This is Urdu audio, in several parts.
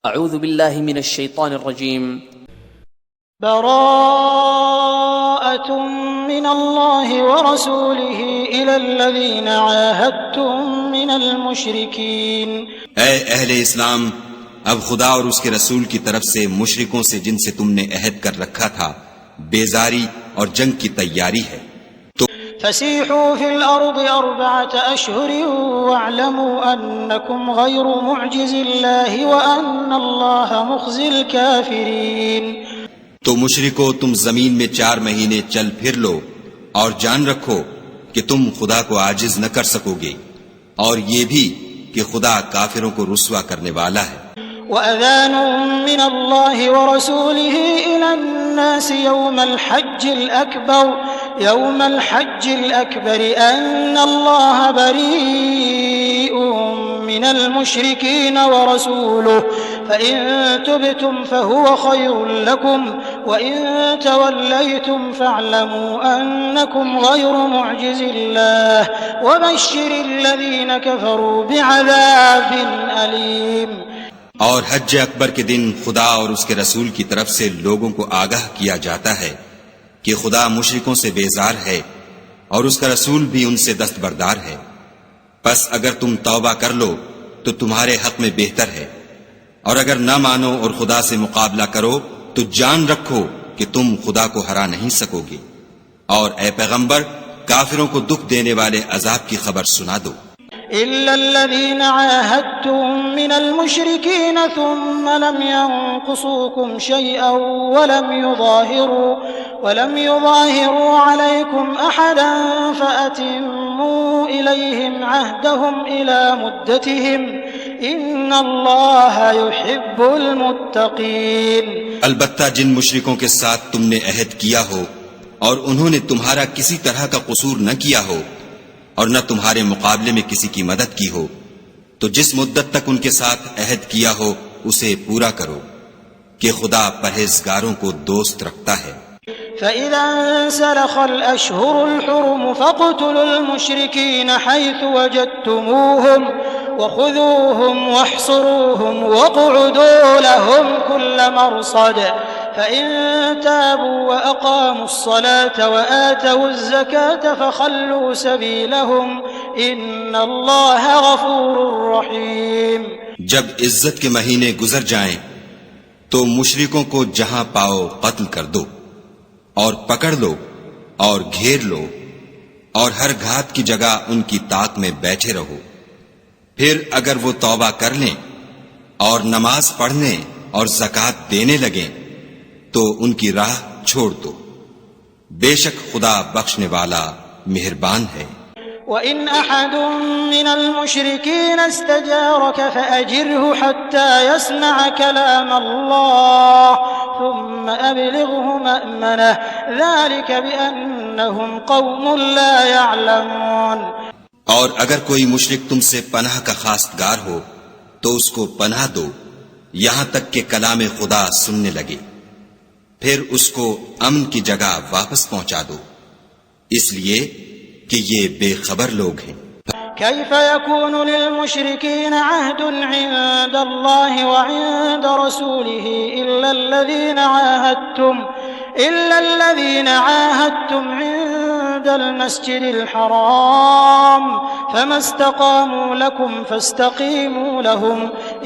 اعوذ باللہ من الشیطان الرجیم براءة من اللہ ورسولہ الی الذین عاہدتم من المشرکین۔ اے اہل اسلام، اب خدا اور اس کے رسول کی طرف سے مشرکوں سے جن سے تم نے عہد کر رکھا تھا بیزاری اور جنگ کی تیاری ہے۔ فسیحوا فی الارض 4 اشہر واعلموا انکم غیر معجز اللہ وان اللہ مخزی الکافرین۔ تو مشرکو، تم زمین میں 4 مہینے چل پھر لو اور جان رکھو کہ تم خدا کو عاجز نہ کر سکو گے، اور یہ بھی کہ خدا کافروں کو رسوا کرنے والا ہے۔ وَأَذَانٌ مِّنَ اللَّهِ وَرَسُولِهِ إِلَى النَّاسِ يَوْمَ الْحَجِّ الْأَكْبَرِ أَنَّ اللَّهَ بَرِيءٌ مِّنَ الْمُشْرِكِينَ وَرَسُولُهُ فَإِن تُبْتُمْ فَهُوَ خَيْرٌ لَّكُمْ وَإِن تَوَلَّيْتُمْ فَاعْلَمُوا أَنَّكُمْ غَيْرُ مُعْجِزِ اللَّهِ وَبَشِّرِ الَّذِينَ كَفَرُوا بِعَذَابٍ أَلِيمٍ۔ اور حج اکبر کے دن خدا اور اس کے رسول کی طرف سے لوگوں کو آگاہ کیا جاتا ہے کہ خدا مشرکوں سے بیزار ہے اور اس کا رسول بھی ان سے دستبردار ہے، پس اگر تم توبہ کر لو تو تمہارے حق میں بہتر ہے، اور اگر نہ مانو اور خدا سے مقابلہ کرو تو جان رکھو کہ تم خدا کو ہرا نہیں سکو گے، اور اے پیغمبر کافروں کو دکھ دینے والے عذاب کی خبر سنا دو۔ إلا الذين عاهدتم من المشركين ثم لم ينقصوكم شيئا ولم يظاهروا عليكم أحدا فأتموا إليهم عهدهم إلى مدتهم إن الله يحب المتقين۔ البتہ جن مشرکوں کے ساتھ تم نے عہد کیا ہو اور انہوں نے تمہارا کسی طرح کا قصور نہ کیا ہو اور نہ تمہارے مقابلے میں کسی کی مدد کی ہو، تو جس مدت تک ان کے ساتھ عہد کیا ہو اسے پورا کرو، کہ خدا پرہیزگاروں کو دوست رکھتا ہے۔ فَإِذَا انسَلَخَ الْأَشْهُرُ الْحُرُمُ فَاقْتُلُوا الْمُشْرِكِينَ حَيْثُ وَجَدتُّمُوهُمْ وَخُذُوهُمْ وَاحْصُرُوهُمْ وَاقْعُدُوا لَهُمْ كُلَّ مَرْصَدٍ فَإِن تَابُوا وَأَقَامُوا الصَّلَاةَ وَآتَوُا الزَّكَاةَ فَخَلُّوا سَبِيلَهُمْ إِنَّ اللَّهَ غَفُورٌ رَّحِيمٌ۔ جب عزت کے مہینے گزر جائیں تو مشرکوں کو جہاں پاؤ قتل کر دو اور پکڑ لو اور گھیر لو، اور ہر گھات کی جگہ ان کی طاق میں بیٹھے رہو، پھر اگر وہ توبہ کر لیں اور نماز پڑھنے اور زکوٰۃ دینے لگیں تو ان کی راہ چھوڑ دو، بے شک خدا بخشنے والا مہربان ہے۔ وَإِنْ أَحَدٌ مِّنَ الْمُشْرِكِينَ اسْتَجَارَكَ فَأَجِرْهُ حَتَّى يَسْمَعَ كَلَامَ اللَّهِ ثُمَّ أَبْلِغْهُ مَأْمَنَهُ ذَلِكَ بِأَنَّهُمْ قَوْمٌ لَّا يَعْلَمُونَ۔ اور اگر کوئی مشرک تم سے پناہ کا خواستگار ہو تو اس کو پناہ دو یہاں تک کہ کلام خدا سننے لگے، پھر اس کو امن کی جگہ واپس پہنچا دو، اس لیے کہ یہ بے خبر لوگ ہیں۔ كيف يكون للمشركين عهد عند الله وعند رسوله إلا الذين عاهدتم عند المسجد الحرام فما استقاموا لكم فاستقيموا لهم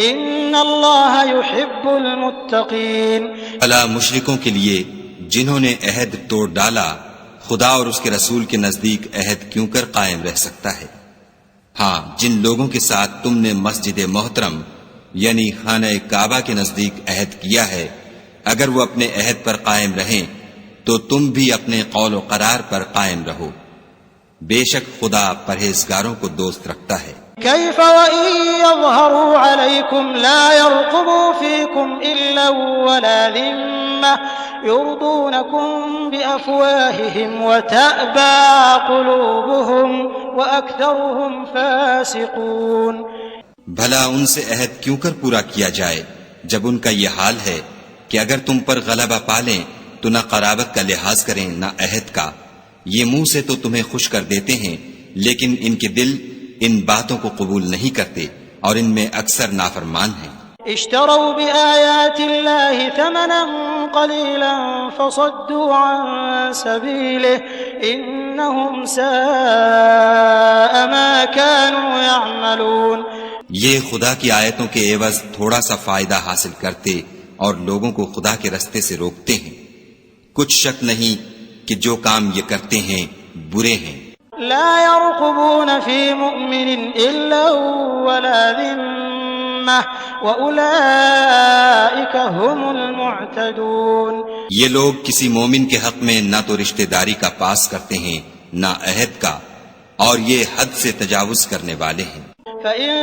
إن الله يحب المتقين۔ بھلا مشرکوں کے لیے جنہوں نے عہد توڑ ڈالا خدا اور اس کے رسول کے نزدیک عہد کیوں کر قائم رہ سکتا ہے؟ ہاں، جن لوگوں کے ساتھ تم نے مسجد محترم یعنی خانہ کعبہ کے نزدیک عہد کیا ہے، اگر وہ اپنے عہد پر قائم رہیں تو تم بھی اپنے قول و قرار پر قائم رہو، بے شک خدا پرہیزگاروں کو دوست رکھتا ہے۔ كيف وإن يظهروا عليكم لا يرقبوا فيكم إلا ولا ذمة يرضونكم بأفواههم وتأبى قلوبهم وأكثرهم فاسقون۔ بھلا ان سے عہد کیوں کر پورا کیا جائے جب ان کا یہ حال ہے کہ اگر تم پر غلبہ پالیں تو نہ قرابت کا لحاظ کریں نہ عہد کا، یہ منہ سے تو تمہیں خوش کر دیتے ہیں لیکن ان کے دل ان باتوں کو قبول نہیں کرتے اور ان میں اکثر نافرمان ہیں۔ اشتروا بآيات الله ثمنا قليلا فصدوا عن سبيله إنهم ساء ما كانوا يعملون. یہ خدا کی آیتوں کے عوض تھوڑا سا فائدہ حاصل کرتے اور لوگوں کو خدا کے رستے سے روکتے ہیں. کچھ شک نہیں کہ جو کام یہ کرتے ہیں برے ہیں. لا يرقبون في مؤمن إلا ولا ذمة وأولئك هم المعتدون. یہ لوگ کسی مومن کے حق میں نہ تو رشتہ داری کا پاس کرتے ہیں نہ عہد کا، اور یہ حد سے تجاوز کرنے والے ہیں. فإن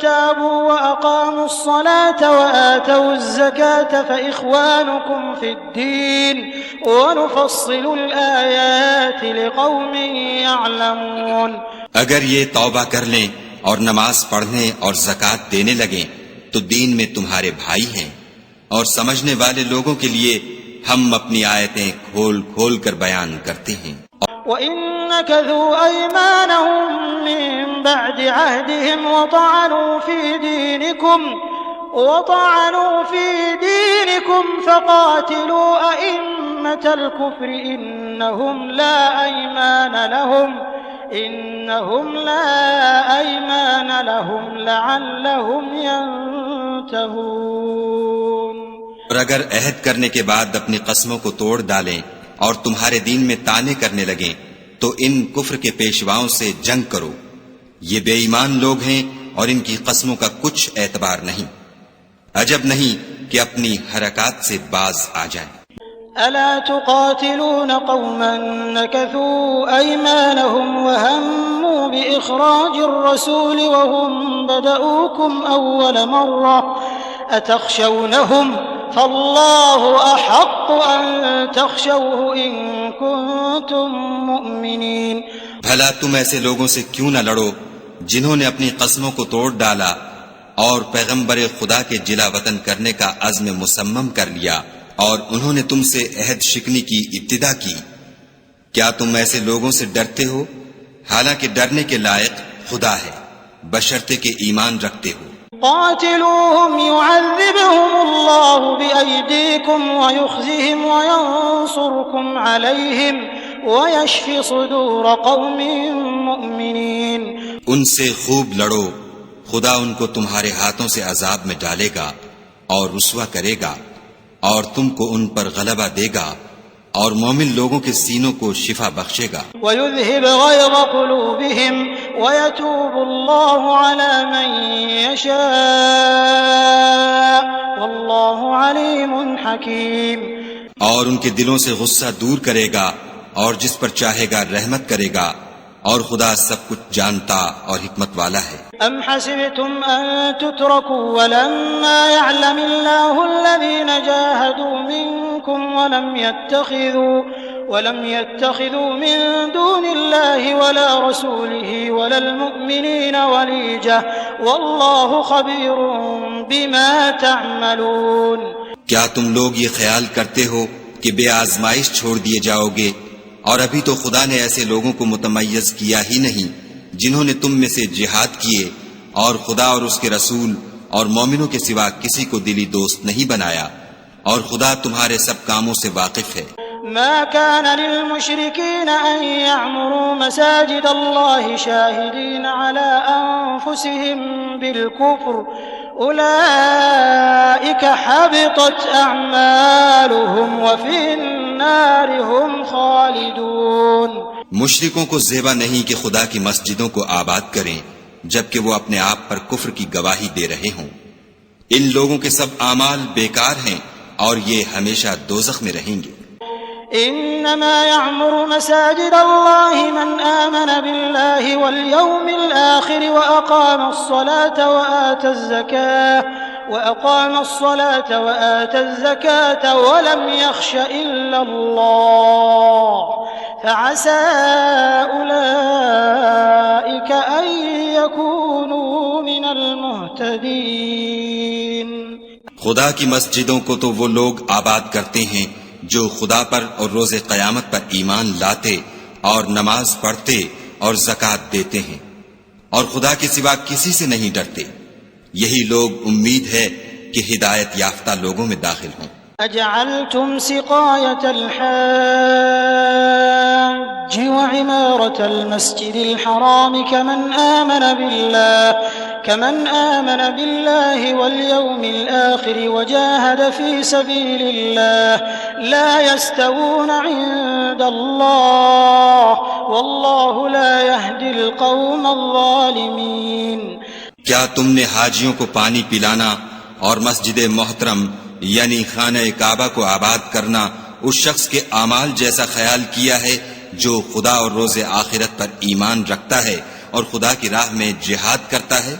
تابوا وأقاموا الصلاة وآتوا الزكاة فإخوانكم في الدين ونفصل الآيات لقوم يعلمون. اگر یہ توبہ کر لیں اور نماز پڑھنے اور زکوٰۃ دینے لگیں تو دین میں تمہارے بھائی ہیں، اور سمجھنے والے لوگوں کے لیے ہم اپنی آیتیں کھول کھول کر بیان کرتے ہیں. وَإِن نَكَثُوا أَيْمَانَهُم مِّن بَعْدِ عَهْدِهِمْ وَطَعَنُوا فِي دِينِكُمْ فَقَاتِلُوا أَئِمَّةَ الْكُفْرِ إِنَّهُمْ لَا أَيْمَانَ لَهُمْ لَعَلَّهُمْ يَنْتَهُونَ. اور اگر عہد کرنے کے بعد اپنی قسموں کو توڑ ڈالیں اور تمہارے دین میں طعنے کرنے لگیں تو ان کفر کے پیشواؤں سے جنگ کرو. یہ بے ایمان لوگ ہیں اور ان کی قسموں کا کچھ اعتبار نہیں. عجب نہیں کہ اپنی حرکات سے باز آ جائیں. ألا تقاتلون قوما نكثوا أيمانهم وهموا بإخراج الرسول وهم بدؤوكم أول مرة أتخشونهم فالله أحق أن تخشوه إن كنتم مؤمنين. بھلا تم ایسے لوگوں سے کیوں نہ لڑو جنہوں نے اپنی قسموں کو توڑ ڈالا اور پیغمبر خدا کے جلا وطن کرنے کا عزم مصمم کر لیا، اور انہوں نے تم سے عہد شکنی کی ابتدا کی. کیا تم ایسے لوگوں سے ڈرتے ہو؟ حالانکہ ڈرنے کے لائق خدا ہے، بشرطے کہ ایمان رکھتے ہو. قاتلوهم يعذبهم الله بأيديكم ويخزهم وينصركم عليهم ويشف صدور قوم مؤمنين. ان سے خوب لڑو، خدا ان کو تمہارے ہاتھوں سے عذاب میں ڈالے گا اور رسوا کرے گا، اور تم کو ان پر غلبہ دے گا، اور مومن لوگوں کے سینوں کو شفا بخشے گا. وَيُذْهِبْ غَيْظَ قُلُوبِهِمْ وَيَتُوبُ اللَّهُ عَلَى مَن يَشَاءُ وَاللَّهُ عَلِيمٌ حَكِيمٌ. اور ان کے دلوں سے غصہ دور کرے گا، اور جس پر چاہے گا رحمت کرے گا، اور خدا سب کچھ جانتا اور حکمت والا ہے. أَمْ حَسِبْتُمْ أَن تُتْرَكُوا وَلَمَّا يَعْلَمِ اللَّهُ الَّذِينَ جَاهَدُوا مِنكُمْ وَلَمْ يَتَّخِذُوا مِن دُونِ اللَّهِ وَلَا رَسُولِهِ وَلَا الْمُؤْمِنِينَ وَلِيجَةً وَاللَّهُ خَبِيرٌ بِمَا تَعْمَلُونَ. کیا تم لوگ یہ خیال کرتے ہو کہ بے آزمائش چھوڑ دیے جاؤ گے؟ اور ابھی تو خدا نے ایسے لوگوں کو متمیز کیا ہی نہیں جنہوں نے تم میں سے جہاد کیے، اور خدا اور اس کے رسول اور مومنوں کے سوا کسی کو دلی دوست نہیں بنایا، اور خدا تمہارے سب کاموں سے واقف ہے. ما كان للمشركين أن يعمروا مساجد الله شاهدين على أنفسهم بالكفر أولئك حبطت أعمالهم وفي النار هم خالدون. مشرکوں کو زیبا نہیں کہ خدا کی مسجدوں کو آباد کریں جبکہ وہ اپنے آپ پر کفر کی گواہی دے رہے ہوں. ان لوگوں کے سب اعمال بیکار ہیں اور یہ ہمیشہ دوزخ میں رہیں گے. إنما يعمر مساجد الله من آمن بالله واليوم الآخر وأقام الصلاة وآتى الزكاة ولم يخش إلا الله فعسى أولئك أن يكونوا من المهتدين. خدا کی مسجدوں کو تو وہ لوگ آباد کرتے ہیں جو خدا پر اور روز قیامت پر ایمان لاتے اور نماز پڑھتے اور زکوٰۃ دیتے ہیں اور خدا کے سوا کسی سے نہیں ڈرتے. یہی لوگ امید ہے کہ ہدایت یافتہ لوگوں میں داخل ہوں۔ أجعلتم سقاية الحاج وعمارة المسجد الحرام كمن آمن بالله واليوم الآخر وجاهد في سبيل الله لا يستوون عند الله والله لا يهدي القوم الظالمين۔ کیا تم نے حاجیوں کو پانی پلانا اور مسجد محترم یعنی خانہ کعبہ کو آباد کرنا اس شخص کے اعمال جیسا خیال کیا ہے جو خدا اور روز آخرت پر ایمان رکھتا ہے اور خدا کی راہ میں جہاد کرتا ہے؟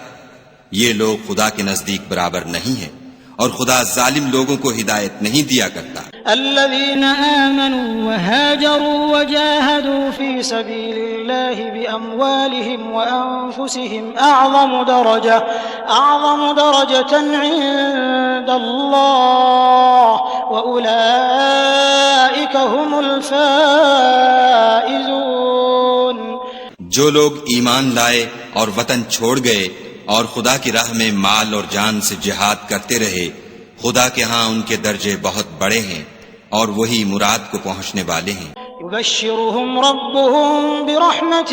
یہ لوگ خدا کے نزدیک برابر نہیں ہیں اور خدا ظالم لوگوں کو ہدایت نہیں دیا کرتا۔ الذين آمنوا وهاجروا وجاهدوا في سبيل الله بأموالهم وأنفسهم أعظم درجة عند الله وأولئك هم الفائزون۔ جو لوگ ایمان لائے اور وطن چھوڑ گئے اور خدا کی راہ میں مال اور جان سے جہاد کرتے رہے، خدا کے ہاں ان کے درجے بہت بڑے ہیں اور وہی مراد کو پہنچنے والے ہیں۔ يبشرهم ربهم برحمة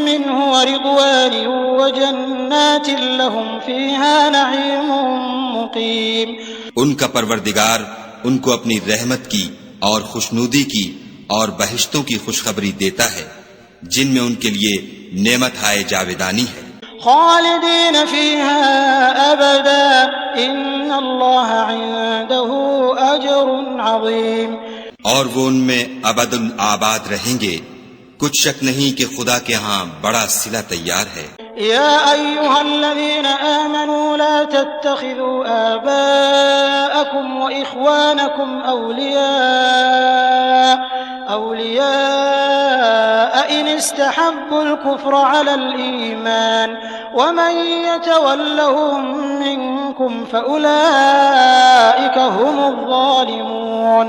منه ورضوان وجنات لهم فيها نعيم مقيم۔ ان کا پروردگار ان کو اپنی رحمت کی اور خوشنودی کی اور بہشتوں کی خوشخبری دیتا ہے جن میں ان کے لیے نعمت ہائے جاویدانی ہے۔ خالدین فیہا ابدا ان اللہ عنده اجر عظیم۔ اور وہ ان میں ابد الآباد رہیں گے، کچھ شک نہیں کہ خدا کے ہاں بڑا صلہ تیار ہے۔ یا ایہا الذین آمنوا لا تتخذوا آباءکم واخوانکم اولیاء ان استحبوا الكفر على الإيمان ومن يتولهم منكم فأولئك هم الظالمون۔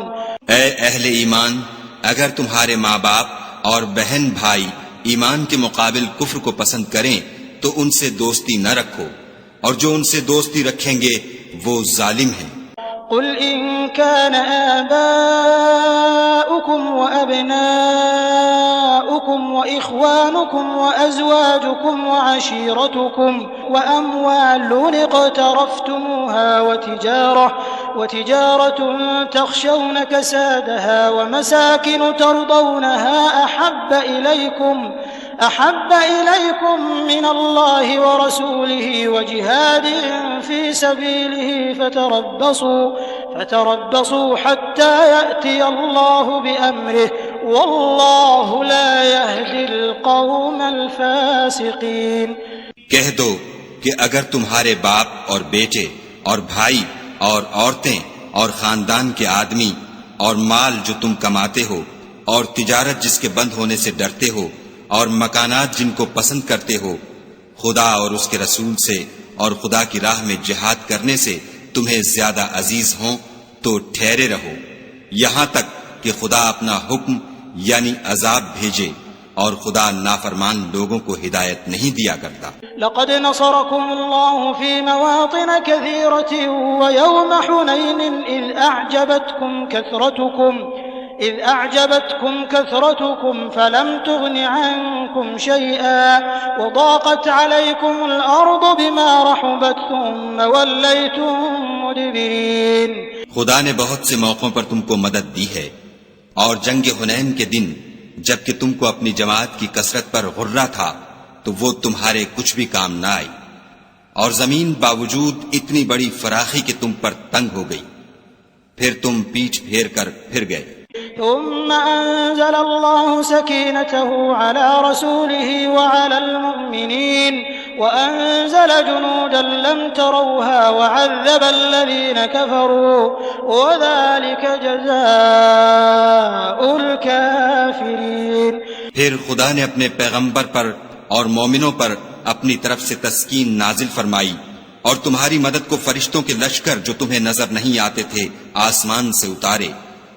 اے اہل ایمان، اگر تمہارے ماں باپ اور بہن بھائی ایمان کے مقابل کفر کو پسند کریں تو ان سے دوستی نہ رکھو، اور جو ان سے دوستی رکھیں گے وہ ظالم ہیں۔ قل إن كان آباؤكم وأبناؤكم وإخوانكم وأزواجكم وعشيرتكم وأموال اقترفتموها وتجارة تخشون كسادها ومساكن ترضونها أحب إليكم من الله ورسوله وجهاد في سبيله فتربصوا حتى يأتي الله بأمره والله لا يهدي القوم الفاسقين۔ کہہ دو کہ اگر تمہارے باپ اور بیٹے اور بھائی اور عورتیں اور خاندان کے آدمی اور مال جو تم کماتے ہو اور تجارت جس کے بند ہونے سے ڈرتے ہو اور مکانات جن کو پسند کرتے ہو خدا اور اس کے رسول سے اور خدا کی راہ میں جہاد کرنے سے تمہیں زیادہ عزیز ہوں تو ٹھہرے رہو یہاں تک کہ خدا اپنا حکم یعنی عذاب بھیجے، اور خدا نافرمان لوگوں کو ہدایت نہیں دیا کرتا۔ لقد نصركم الله في مواطن كثيرة ويوم حنين إذ أعجبتكم كثرتكم فلم تغن عنكم شيئا وضاقت عليكم الأرض بما رحبت ثم وليتم مدبرين۔ خدا نے بہت سے موقعوں پر تم کو مدد دی ہے، اور جنگ حنین کے دن جبکہ تم کو اپنی جماعت کی کثرت پر غرہ تھا تو وہ تمہارے کچھ بھی کام نہ آئی، اور زمین باوجود اتنی بڑی فراخی کہ تم پر تنگ ہو گئی، پھر تم پیٹھ پھیر کر پھر گئے۔ ثم أنزل الله سكينته على رسوله وعلى المؤمنين وأنزل جنودا لم تروها وعذب الذين كفروا وذلك جزاء الكافرين۔ پھر خدا نے اپنے پیغمبر پر اور مومنوں پر اپنی طرف سے تسکین نازل فرمائی، اور تمہاری مدد کو فرشتوں کے لشکر جو تمہیں نظر نہیں آتے تھے آسمان سے اتارے،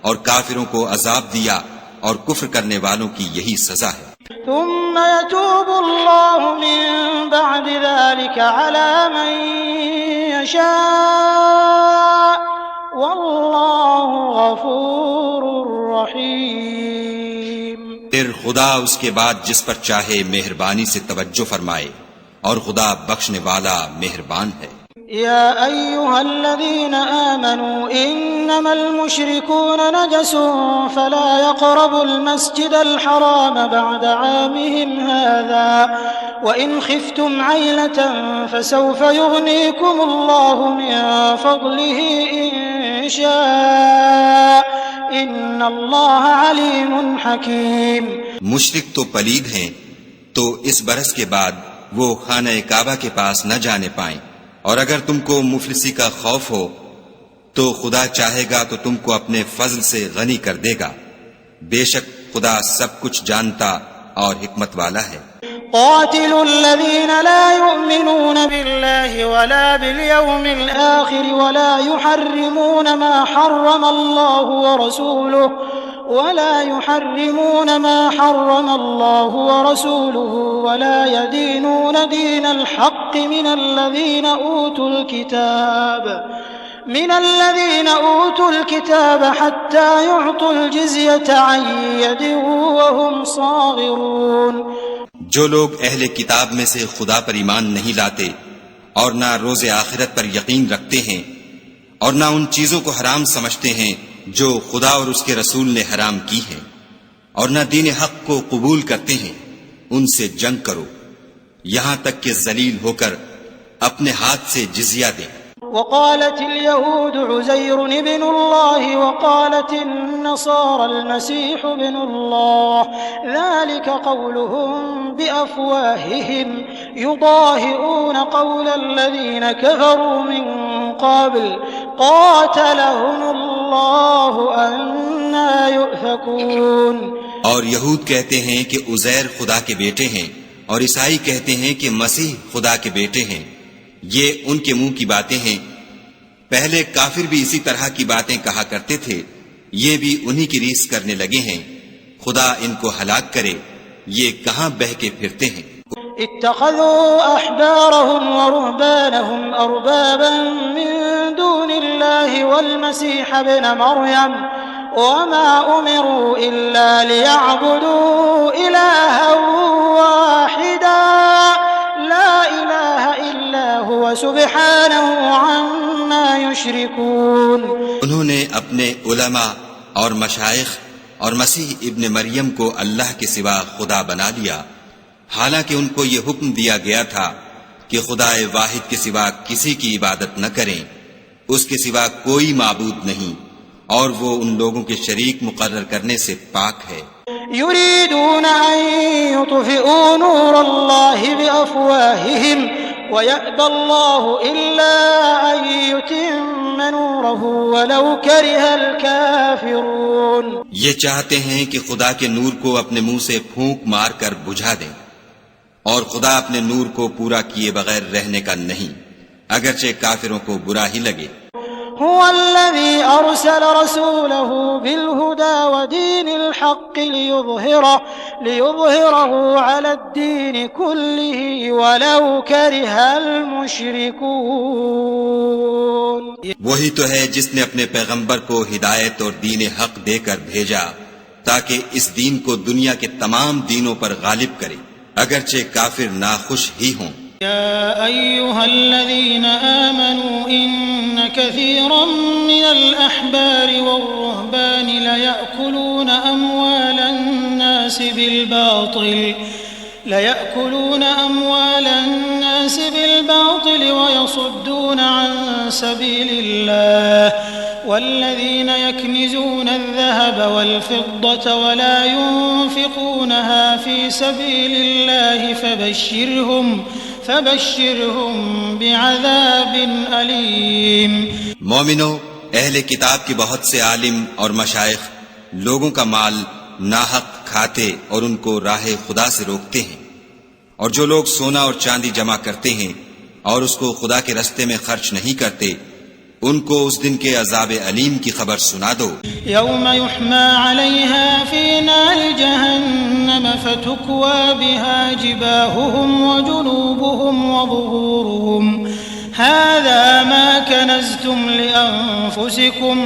اور کافروں کو عذاب دیا، اور کفر کرنے والوں کی یہی سزا ہے۔ ثم يتوب الله من بعد ذلك على من يشاء والله غفور رحيم. پھر خدا اس کے بعد جس پر چاہے مہربانی سے توجہ فرمائے، اور خدا بخشنے والا مہربان ہے. يا أيها الذين آمنوا إنما المشركون نجس فلا يقربوا المسجد الحرام بعد عامهم هذا وإن خفتم عيلة فسوف يغنيكم الله من فضله إن شاء إن الله عليم حكيم. مشرک تو پلید ہیں، تو اس برس کے بعد وہ خانہ کعبہ کے پاس نہ جانے پائیں، اور اگر تم کو مفلسی کا خوف ہو تو خدا چاہے گا تو تم کو اپنے فضل سے غنی کر دے گا. بے شک خدا سب کچھ جانتا اور حکمت والا ہے. قاتلوا الذين لا يؤمنون بالله ولا باليوم الآخر ولا يحرمون ما حرم الله ورسوله ولا يدينون دين الحق من الذين أوتوا الكتاب حتى يعطوا الجزية عن يد وهم صاغرون. جو لوگ اہل کتاب میں سے خدا پر ایمان نہیں لاتے اور نہ روز آخرت پر یقین رکھتے ہیں اور نہ ان چیزوں کو حرام سمجھتے ہیں جو خدا اور اس کے رسول نے حرام کی ہیں، اور نہ دین حق کو قبول کرتے ہیں، ان سے جنگ کرو یہاں تک کہ ذلیل ہو کر اپنے ہاتھ سے جزیہ دیں. وقالت اليهود عزير ابن الله وقالت النصارى المسيح ابن الله ذلك قولهم بأفواههم يضاهئون قول الذين كفروا من قبل قاتلهم الله أنا يؤفكون. اور یہود کہتے ہیں کہ عزیر خدا کے بیٹے ہیں، اور عیسائی کہتے ہیں کہ مسیح خدا کے بیٹے ہیں. یہ ان کے منہ کی باتیں ہیں. پہلے کافر بھی اسی طرح کی باتیں کہا کرتے تھے، یہ بھی انہی کی ریس کرنے لگے ہیں. خدا ان کو ہلاک کرے، یہ کہاں بہہ کے پھرتے ہیں. اتخذوا احبارهم ورهبانهم اربابا من دون الله والمسيح ابن مريم وما امروا الا ليعبدوا الها واحدا لا اله الا هو سبحانه عما يشركون. انہوں نے اپنے علماء اور مشائخ اور مسیح ابن مریم کو اللہ کے سوا خدا بنا لیا، حالانکہ ان کو یہ حکم دیا گیا تھا کہ خدا واحد کے سوا کسی کی عبادت نہ کریں، اس کے سوا کوئی معبود نہیں، اور وہ ان لوگوں کے شریک مقرر کرنے سے پاک ہے. يريدون أن يطفئوا نور الله بأفواههم ويأبى الله إلا أن يتم نوره ولو كره الكافرون. یہ چاہتے ہیں کہ خدا کے نور کو اپنے منہ سے پھونک مار کر بجھا دیں، اور خدا اپنے نور کو پورا کیے بغیر رہنے کا نہیں، اگرچہ کافروں کو برا ہی لگے. هو الذي أرسل رسوله بالهدى ودين الحق ليظهره على الدين كله ولو كره المشركون. وہی تو ہے جس نے اپنے پیغمبر کو ہدایت اور دین حق دے کر بھیجا تاکہ اس دین کو دنیا کے تمام دینوں پر غالب کرے، اگرچہ کافر ناخوش ہی ہوں. يا أيها الذين آمنوا إن كثيرا من الأحبار والرهبان ليأكلون أموال الناس بالباطل ويصدون عن سبيل الله والذين يكنزون الذهب والفضة ولا ينفقونها في سبيل الله فبشرهم بعذاب علیم. مومنو، اہل کتاب کے بہت سے عالم اور مشائخ لوگوں کا مال ناحق کھاتے اور ان کو راہ خدا سے روکتے ہیں، اور جو لوگ سونا اور چاندی جمع کرتے ہیں اور اس کو خدا کے رستے میں خرچ نہیں کرتے، ان کو اس دن کے عذاب علیم کی خبر سنا دو. یوم یحما علیہا فی نار جہنم فتکوى بها جباہهم وجنوبهم وظہورهم هذا ما كنزتم لأنفسكم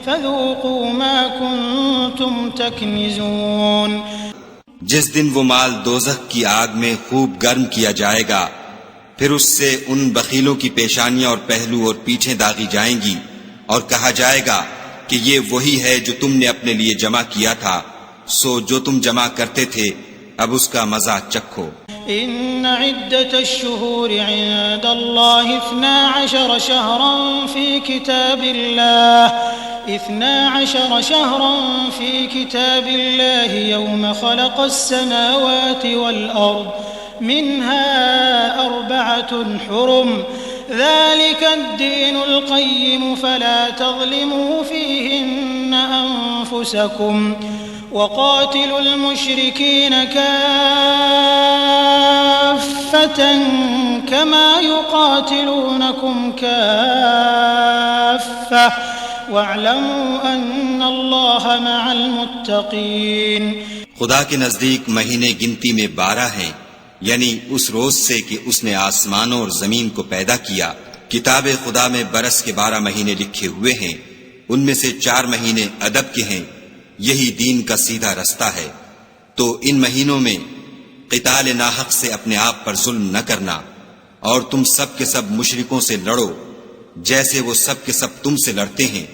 فذوقوا ما كنتم تكنزون. جس دن وہ مال دوزخ کی آگ میں خوب گرم کیا جائے گا، پھر اس سے ان بخیلوں کی پیشانیاں اور پہلو اور پیٹھیں داغی جائیں گی، اور کہا جائے گا کہ یہ وہی ہے جو تم نے اپنے لیے جمع کیا تھا، سو جو تم جمع کرتے تھے اب اس کا مزہ چکھو. إن عدة الشهور عند الله 12 شهرا في كتاب الله 12 شهرا في كتاب الله يوم خلق السماوات والأرض منها 4 حرم ذلك الدين القيم فلا تظلموا فيهن أنفسكم وقاتلوا المشركين كافة كما يقاتلونكم كافة واعلموا أن الله مع المتقين. خدا کے نزدیک مہینے گنتی میں 12 ہیں، یعنی اس روز سے کہ اس نے آسمانوں اور زمین کو پیدا کیا. کتاب خدا میں برس کے 12 مہینے لکھے ہوئے ہیں، ان میں سے 4 مہینے ادب کے ہیں، یہی دین کا سیدھا رستہ ہے. تو ان مہینوں میں قتال ناحق سے اپنے آپ پر ظلم نہ کرنا، اور تم سب کے سب مشرکوں سے لڑو جیسے وہ سب کے سب تم سے لڑتے ہیں،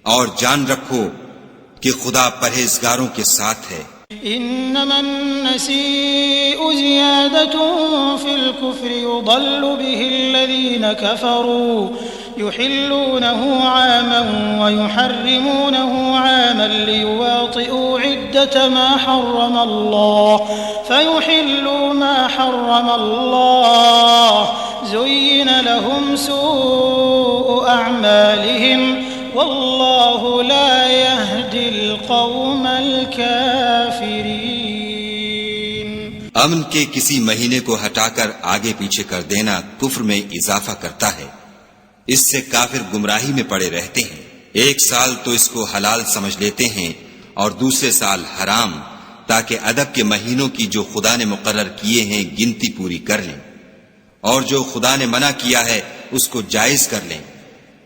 اور جان رکھو کہ خدا پرہیزگاروں کے ساتھ ہے. إنما النسيء زيادة في الكفر يضل به الذين كفروا يحلونه عاما ويحرمونه عاما ليواطئوا عدة ما حرم الله فيحلوا ما حرم الله زين لهم سوء أعمالهم والله لا يهدي القوم الكافرين. امن کے کسی مہینے کو ہٹا کر آگے پیچھے کر دینا کفر میں اضافہ کرتا ہے، اس سے کافر گمراہی میں پڑے رہتے ہیں. ایک سال تو اس کو حلال سمجھ لیتے ہیں اور دوسرے سال حرام، تاکہ ادب کے مہینوں کی جو خدا نے مقرر کیے ہیں گنتی پوری کر لیں، اور جو خدا نے منع کیا ہے اس کو جائز کر لیں.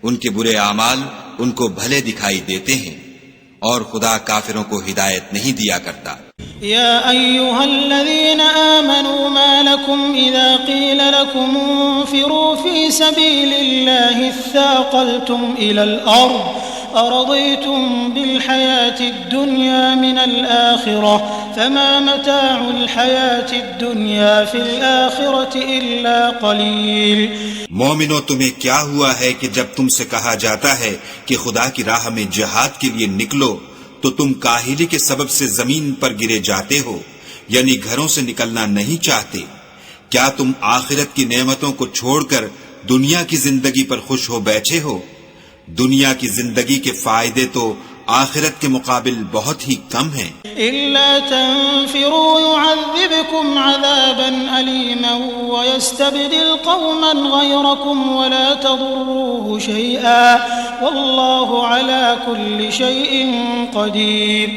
ان کے برے اعمال ان کو بھلے دکھائی دیتے ہیں، اور خدا کافروں کو ہدایت نہیں دیا کرتا. يا أيها الذين آمنوا ما لكم إذا قيل لكم انفروا في سبيل الله اثاقلتم إلى الأرض أرضيتم بالحياة الدنيا من الآخرة فما متاع الحياة الدنيا في الآخرة إلا قليل. مومنو، تمہیں کیا ہوا ہے کہ جب تم سے کہا جاتا ہے کہ خدا کی راہ میں جہاد کے لیے نکلو تو تم کاہلی کے سبب سے زمین پر گرے جاتے ہو، یعنی گھروں سے نکلنا نہیں چاہتے؟ کیا تم آخرت کی نعمتوں کو چھوڑ کر دنیا کی زندگی پر خوش ہو بیٹھے ہو؟ دنیا کی زندگی کے فائدے تو آخرت کے مقابل بہت ہی کم ہیں. إلا تنفروا يعذبكم عذابا أليما ويستبدل قوما غيركم ولا تضروه شيئا والله على كل شيء قدير.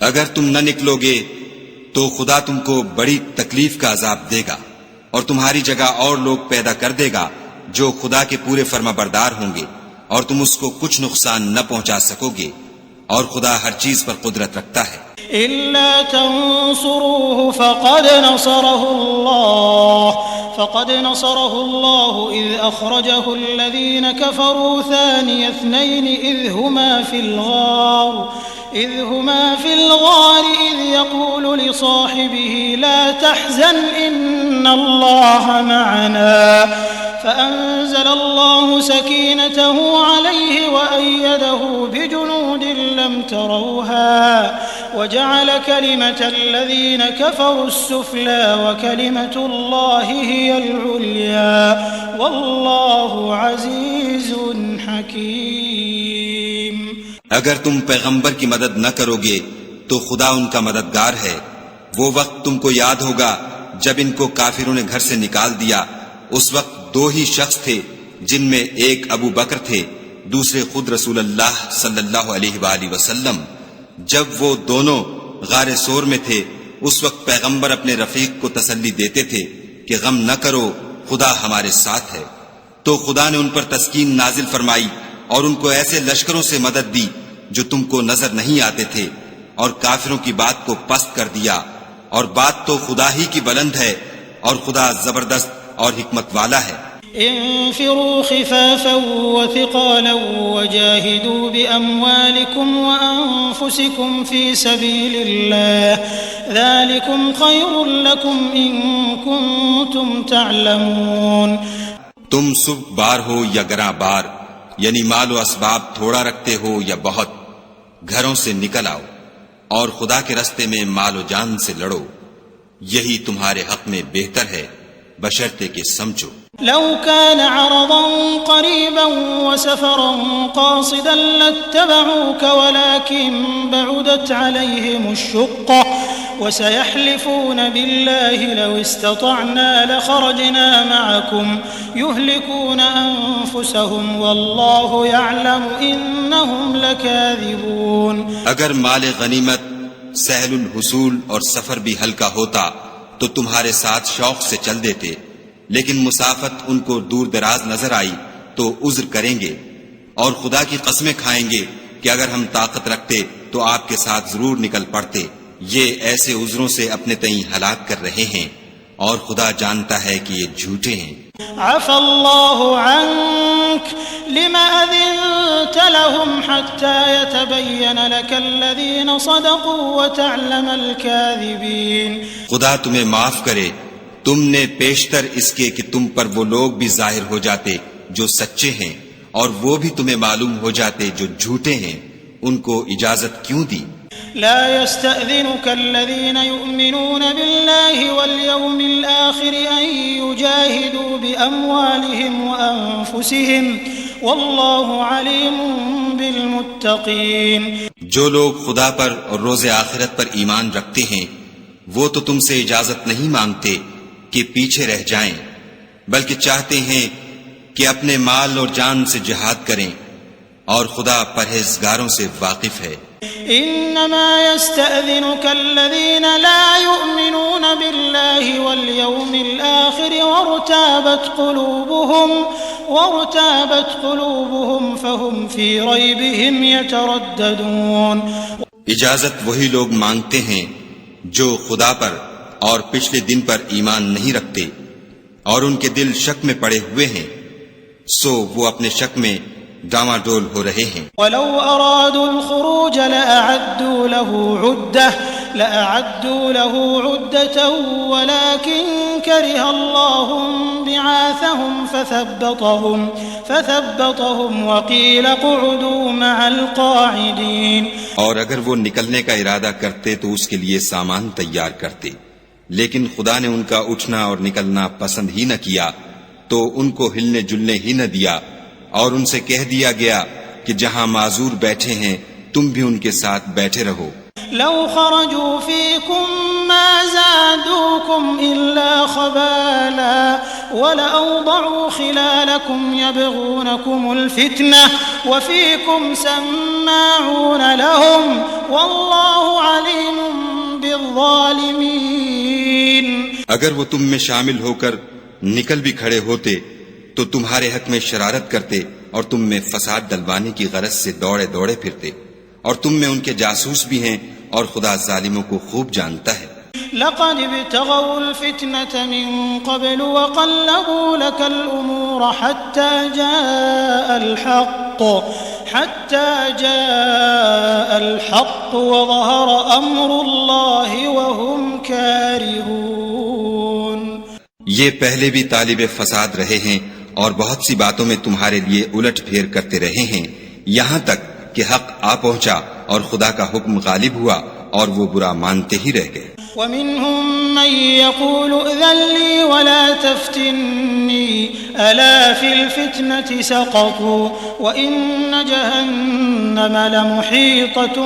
اگر تم نہ نکلو گے تو خدا تم کو بڑی تکلیف کا عذاب دے گا، اور تمہاری جگہ اور لوگ پیدا کر دے گا جو خدا کے پورے فرما بردار ہوں گے، اور تم اس کو کچھ نقصان نہ پہنچا سکو گے، اور خدا ہر چیز پر قدرت رکھتا ہے. إلا تنصروه فقد نصره الله إذ أخرجه الذين كفروا ثاني اثنين إذ هما في الغار إذ يقول لصاحبه لا تحزن إن الله معنا فأنزل الله سكينته عليه وأيده بجنود لم تروها وجعل كلمة الذين كفروا السفلى وكلمة الله هي العليا والله عزيز حكيم. اگر تم پیغمبر کی مدد نہ کرو گے تو خدا ان کا مددگار ہے. وہ وقت تم کو یاد ہوگا جب ان کو کافروں نے گھر سے نکال دیا. اس وقت 2 ہی شخص تھے، جن میں ایک ابو بکر تھے، دوسرے خود رسول اللہ صلی اللہ علیہ وآلہ وسلم. جب وہ دونوں غار سور میں تھے اس وقت پیغمبر اپنے رفیق کو تسلی دیتے تھے کہ غم نہ کرو، خدا ہمارے ساتھ ہے. تو خدا نے ان پر تسکین نازل فرمائی اور ان کو ایسے لشکروں سے مدد دی جو تم کو نظر نہیں آتے تھے، اور کافروں کی بات کو پست کر دیا، اور بات تو خدا ہی کی بلند ہے، اور خدا زبردست اور حکمت والا ہے۔ انفروا خفافا وثقالا وجاهدوا بأموالكم وأنفسكم في سبيل الله ذلكم خير لكم إن كنتم تعلمون۔ تم سب بار ہو یا گراں بار، یعنی مال و اسباب تھوڑا رکھتے ہو یا بہت، گھروں سے نکل آؤ اور خدا کے راستے میں مال و جان سے لڑو، یہی تمہارے حق میں بہتر ہے، بشرطے کہ سمجھو۔ لو كان عرضا قريبا وسفرا قاصدا لاتبعوك ولكن بعدت عليهم الشقة وسيحلفون بالله لو استطعنا لخرجنا معكم يهلكون أنفسهم والله يعلم إنهم لكاذبون۔ اگر مال غنیمت سہل الحصول اور سفر بھی ہلکا ہوتا تو تمہارے ساتھ شوق سے چل دیتے، لیکن مسافت ان کو دور دراز نظر آئی تو عذر کریں گے، اور خدا کی قسمیں کھائیں گے کہ اگر ہم طاقت رکھتے تو آپ کے ساتھ ضرور نکل پڑتے۔ یہ ایسے عذروں سے اپنے تئیں ہلاک کر رہے ہیں، اور خدا جانتا ہے کہ یہ جھوٹے ہیں۔ عفا اللہ عنك لما اذنت لهم حتى يتبين لك الذين صدقوا وتعلم الكاذبين۔ خدا تمہیں معاف کرے، تم نے پیشتر اس کے کہ تم پر وہ لوگ بھی ظاہر ہو جاتے جو سچے ہیں، اور وہ بھی تمہیں معلوم ہو جاتے جو جھوٹے ہیں، ان کو اجازت کیوں دی؟ لا يستأذنك الذين يؤمنون بالله واليوم الآخر أن يجاهدوا بأموالهم وأنفسهم والله عليم بالمتقين۔ جو لوگ خدا پر اور روز آخرت پر ایمان رکھتے ہیں وہ تو تم سے اجازت نہیں مانگتے کہ پیچھے رہ جائیں، بلکہ چاہتے ہیں کہ اپنے مال اور جان سے جہاد کریں، اور خدا پرہیزگاروں سے واقف ہے۔ انما يستأذنك الذين لا يؤمنون بالله واليوم الآخر وارتابت قلوبهم فهم في ريبهم يترددون۔ اجازت وہی لوگ مانگتے ہیں جو خدا پر اور پچھلے دن پر ایمان نہیں رکھتے، اور ان کے دل شک میں پڑے ہوئے ہیں، سو وہ اپنے شک میں ڈاما ڈول ہو رہے ہیں۔ ولو ارادوا الخروج لأعدوا له عدة ولكن كره الله بعاثهم فثبطهم وقيل اقعدوا مع القاعدين۔ اور اگر وہ نکلنے کا ارادہ کرتے تو اس کے لیے سامان تیار کرتے، لیکن خدا نے ان کا اٹھنا اور نکلنا پسند ہی نہ کیا تو ان کو ہلنے جلنے ہی نہ دیا، اور ان سے کہہ دیا گیا کہ جہاں معذور بیٹھے ہیں تم بھی ان کے ساتھ بیٹھے رہو۔ لو خرجوا فيكم ما زادوكم إلا خبالا ولأوضعوا خلالكم يبغونكم الفتنة وفيكم سماعون لهم والله عليم بالظالمين۔ اگر وہ تم میں شامل ہو کر نکل بھی کھڑے ہوتے تو تمہارے حق میں شرارت کرتے اور تم میں فساد ڈلوانے کی غرض سے دوڑے دوڑے پھرتے، اور تم میں ان کے جاسوس بھی ہیں، اور خدا ظالموں کو خوب جانتا ہے۔ لقد ابتغوا الفتنة من قبل وقلبوا لك الأمور حتى جاء الحق وظهر أمر الله وهم كارهون۔ یہ پہلے بھی طالب فساد رہے ہیں اور بہت سی باتوں میں تمہارے لیے الٹ پھیر کرتے رہے ہیں، یہاں تک کہ حق آ پہنچا اور خدا کا حکم غالب ہوا اور وہ برا مانتے ہی رہ گئے۔ وَمِنْهُمْ مَنْ يَقُولُ اذن لي ولا تفتني ألا في الفتنة سقطوا وإن جهنم لمحيطة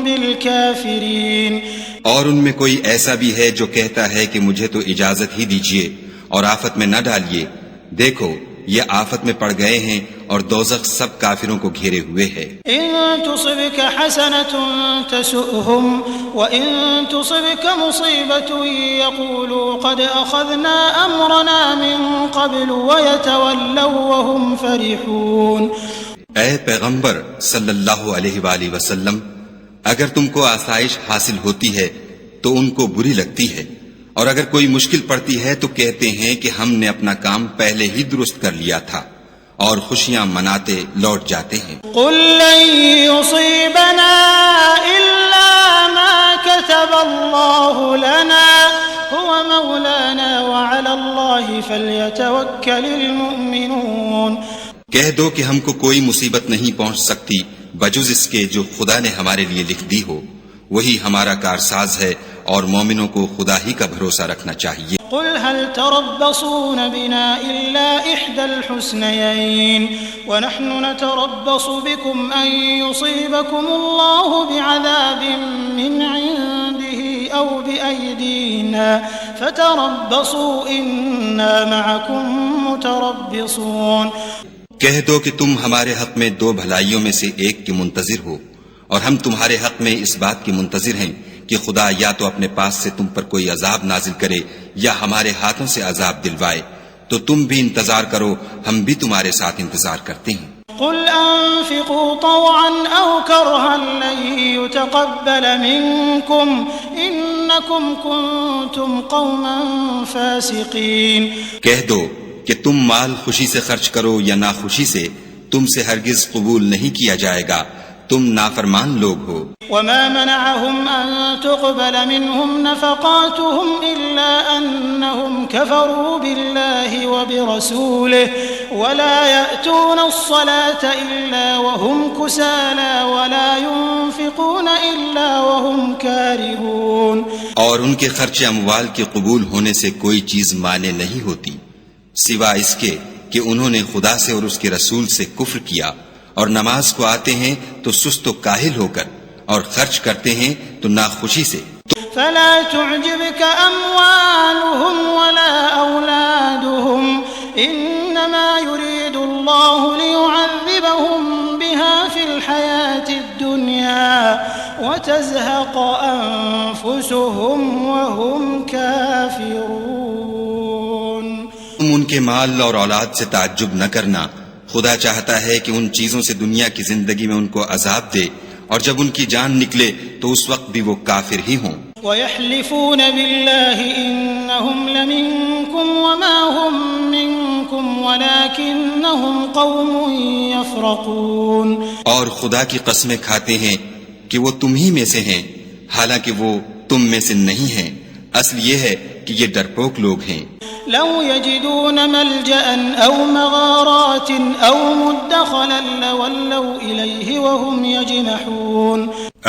بالكافرين۔ اور ان میں کوئی ایسا بھی ہے جو کہتا ہے کہ مجھے تو اجازت ہی دیجیے اور آفت میں نہ ڈالیے، دیکھو یہ آفت میں پڑ گئے ہیں اور دوزخ سب کافروں کو گھیرے ہوئے ہے۔ إن تصبك حسنة تسؤهم وإن تصبك مصيبة يقولوا قد أخذنا أمرنا من قبل ويتولوا وهم فرحون۔ اے پیغمبر صلی اللہ علیہ وآلہ وسلم، اگر تم کو آسائش حاصل ہوتی ہے تو ان کو بری لگتی ہے، اور اگر کوئی مشکل پڑتی ہے تو کہتے ہیں کہ ہم نے اپنا کام پہلے ہی درست کر لیا تھا، اور خوشیاں مناتے لوٹ جاتے ہیں۔ قل لن يصيبنا إلا ما كتب الله لنا هو مولانا وعلى الله فليتوكل المؤمنون۔ کہہ دو کہ ہم کو کوئی مصیبت نہیں پہنچ سکتی بجز اس کے جو خدا نے ہمارے لیے لکھ دی ہو، وہی ہمارا کارساز ہے، اور مومنوں کو خدا ہی کا بھروسہ رکھنا چاہیے۔ قل هل تربصون بنا إلا إحدى الحسنيين ونحن نتربص بكم أن يصيبكم الله بعذاب من عنده أو بأيدينا فتربصوا إنا معكم متربصون۔ کہہ دو کہ تم ہمارے حق میں دو بھلائیوں میں سے ایک کے منتظر ہو، اور ہم تمہارے حق میں اس بات کے منتظر ہیں کہ خدا یا تو اپنے پاس سے تم پر کوئی عذاب نازل کرے یا ہمارے ہاتھوں سے عذاب دلوائے، تو تم بھی انتظار کرو، ہم بھی تمہارے ساتھ انتظار کرتے ہیں۔ قل انفقوا طوعا او كرها لن يتقبل منكم انكم كنتم قوما فاسقين۔ کہہ دو کہ تم مال خوشی سے خرچ کرو یا ناخوشی سے، تم سے ہرگز قبول نہیں کیا جائے گا، تم نافرمان لوگ ہو۔ وما منعهم ان تقبل منهم نفقاتهم الا انهم كفروا بالله وبرسوله ولا يأتون الصلاة الا وهم كسالى ولا ينفقون الا وهم كارهون۔ اور ان کے خرچ اموال کے قبول ہونے سے کوئی چیز مانے نہیں ہوتی سوا اس کے کہ انہوں نے خدا سے اور اس کے رسول سے کفر کیا، اور نماز کو آتے ہیں تو سست و کاہل ہو کر، اور خرچ کرتے ہیں تو ناخوشی سے۔ فلا تعجبك اموالهم ولا اولادهم انما يريد الله ليعذبهم بها في الحياة الدنيا وتزهق انفسهم وهم كافرون۔ تم ان کے مال اور اولاد سے تعجب نہ کرنا، خدا چاہتا ہے کہ ان چیزوں سے دنیا کی زندگی میں ان کو عذاب دے، اور جب ان کی جان نکلے تو اس وقت بھی وہ کافر ہی ہوں۔ وَيَحْلِفُونَ بِاللَّهِ إِنَّهُمْ لَمِنكُمْ وَمَا هُمْ مِنكُمْ وَلَكِنَّهُمْ قَوْمٌ يَفْرَقُونَ۔ اور خدا کی قسمیں کھاتے ہیں کہ وہ تم ہی میں سے ہیں، حالانکہ وہ تم میں سے نہیں ہیں، اصل یہ ہے کہ یہ ڈرپوک لوگ ہیں۔ لو يجدون ملجأ أو مغارات أو مدخلا لولوا إليه وهم يجمحون۔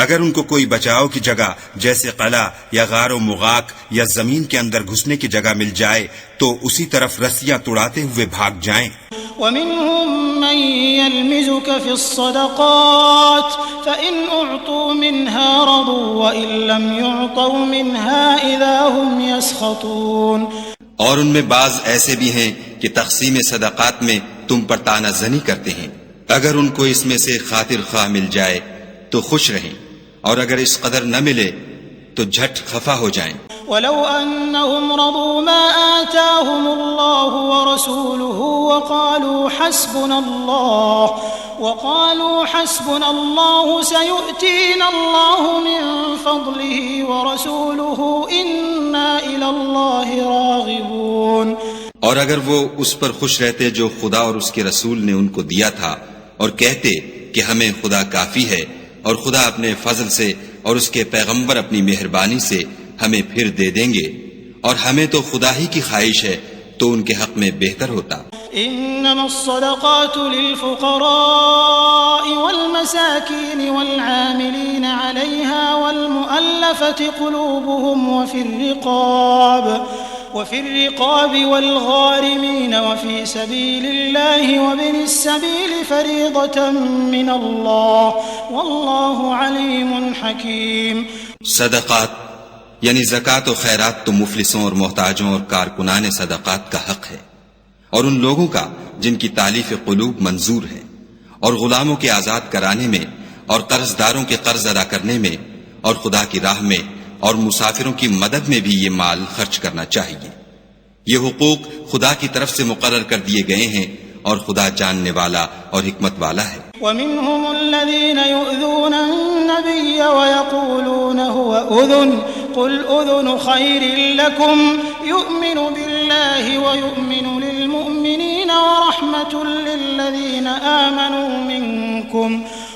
اگر ان کو کوئی بچاؤ کی جگہ جیسے قلعہ یا غار و مغاک یا زمین کے اندر گھسنے کی جگہ مل جائے تو اسی طرف رسیاں توڑاتے ہوئے بھاگ جائیں۔ ومنهم من يلمزك في الصدقات فإن أعطوا منها رضوا وإن لم يعطوا منها إذا هم يسخطون۔ اور ان میں بعض ایسے بھی ہیں کہ تقسیم صدقات میں تم پر طعنہ زنی کرتے ہیں، اگر ان کو اس میں سے خاطر خواہ مل جائے تو خوش رہیں، اور اگر اس قدر نہ ملے تو جھٹ خفا ہو جائیں۔ ولو أنهم رضوا ما آتاهم الله ورسوله وقالوا حسبنا الله سيؤتينا الله من فضله ورسوله إنا إلى الله راغبون۔ اور اگر وہ اس پر خوش رہتے جو خدا اور اس کے رسول نے ان کو دیا تھا، اور کہتے کہ ہمیں خدا کافی ہے، اور خدا اپنے فضل سے اور اس کے پیغمبر اپنی مہربانی سے ہمیں پھر دے دیں گے، اور ہمیں تو خدا ہی کی خواہش ہے تو ان کے حق میں بہتر ہوتا۔ انما الصدقات للفقراء والمساكين والعاملين عليها والمؤلفة قلوبهم وفي الرقاب والغارمين وفي سبيل الله وابن السبيل فريضة من الله والله عليم حكيم۔ صدقات یعنی زکوٰۃ و خیرات تو مفلسوں اور محتاجوں اور کارکنان صدقات کا حق ہے، اور ان لوگوں کا جن کی تالیف قلوب منظور ہے، اور غلاموں کے آزاد کرانے میں، اور قرض داروں کے قرض ادا کرنے میں، اور خدا کی راہ میں اور مسافروں کی مدد میں بھی یہ مال خرچ کرنا چاہیے۔ یہ حقوق خدا کی طرف سے مقرر کر دیے گئے ہیں، اور خدا جاننے والا اور حکمت والا ہے۔ ومنهم الذين يؤذون النبي ويقولون هو أذن قل أذن خير لكم يؤمن بالله ويؤمن للمؤمنين ورحمة للذين آمنوا منكم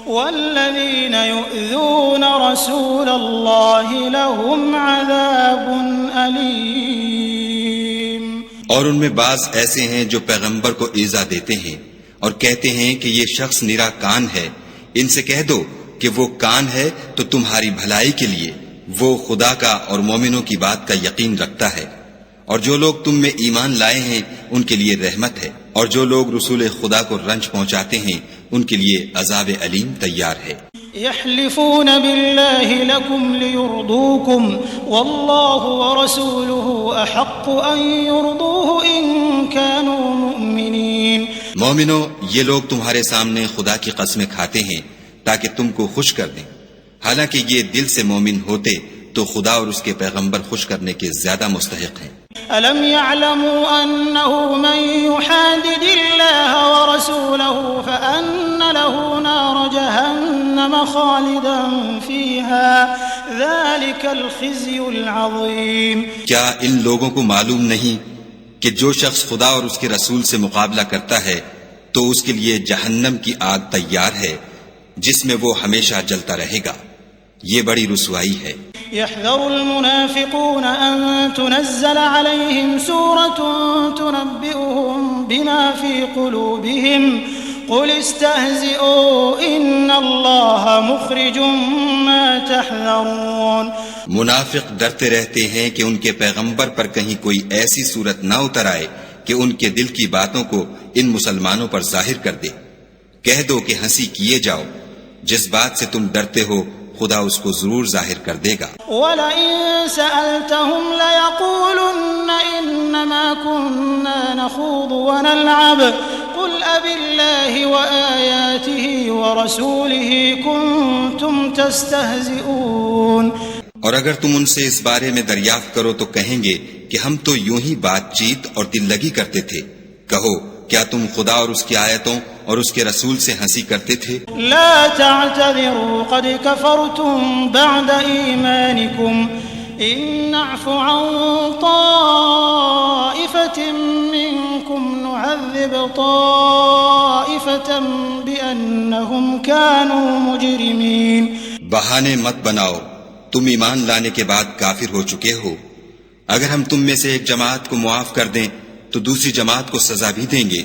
والذين يؤذون رسول الله لهم عذاب أليم۔ اور ان میں بعض ایسے ہیں جو پیغمبر کو ایذا دیتے ہیں اور کہتے ہیں کہ یہ شخص نرا کان ہے۔ ان سے کہہ دو کہ وہ کان ہے تو تمہاری بھلائی کے لیے، وہ خدا کا اور مومنوں کی بات کا یقین رکھتا ہے، اور جو لوگ تم میں ایمان لائے ہیں ان کے لیے رحمت ہے، اور جو لوگ رسول خدا کو رنج پہنچاتے ہیں ان کے لیے عذاب علیم تیار ہے۔ يحلفون بالله لكم ليرضوكم والله ورسوله أحق أن يرضوه إن كانوا مؤمنين۔ مومنو، یہ لوگ تمہارے سامنے خدا کی قسمیں کھاتے ہیں تاکہ تم کو خوش کر دیں، حالانکہ یہ دل سے مومن ہوتے تو خدا اور اس کے پیغمبر خوش کرنے کے زیادہ مستحق ہیں۔ ألم يعلموا أنه من يحادد الله ورسوله فأن له نار جهنم خالدا فيها ذلك الخزي العظيم۔ کیا ان لوگوں کو معلوم نہیں کہ جو شخص خدا اور اس کے رسول سے مقابلہ کرتا ہے تو اس کے لیے جہنم کی آگ تیار ہے جس میں وہ ہمیشہ جلتا رہے گا، یہ بڑی رسوائی ہے۔ يحذر المنافقون أن تنزل عليهم سورة تنبئهم بما في قلوبهم قل استهزئوا إن الله مخرج ما تحذرون۔ منافق ڈرتے رہتے ہیں کہ ان کے پیغمبر پر کہیں کوئی ایسی صورت نہ اتر آئے کہ ان کے دل کی باتوں کو ان مسلمانوں پر ظاہر کر دے۔ کہہ دو کہ ہنسی کیے جاؤ، جس بات سے تم ڈرتے ہو خدا اس کو ضرور ظاہر کر دے گا۔ وَلَئِن سَأَلْتَهُمْ لَيَقُولُنَّ إِنَّمَا كُنَّا نَخُوضُ وَنَلْعَبُ قُلْ أَبِاللَّهِ وَآيَاتِهِ وَرَسُولِهِ كُنتُمْ تَسْتَهْزِئُونَ۔ اور اگر تم ان سے اس بارے میں دریافت کرو تو کہیں گے کہ ہم تو یوں ہی بات چیت اور دل لگی کرتے تھے۔ کہو کیا تم خدا اور اس کی آیتوں اور اس کے رسول سے ہنسی کرتے تھے؟ لا تعتذروا قد كفرتم بعد ایمانکم ان نعف عن طائفة منكم نعذب طائفة بأنهم كانوا مجرمین۔ بہانے مت بناؤ، تم ایمان لانے کے بعد کافر ہو چکے ہو۔ اگر ہم تم میں سے ایک جماعت کو معاف کر دیں تو دوسری جماعت کو سزا بھی دیں گے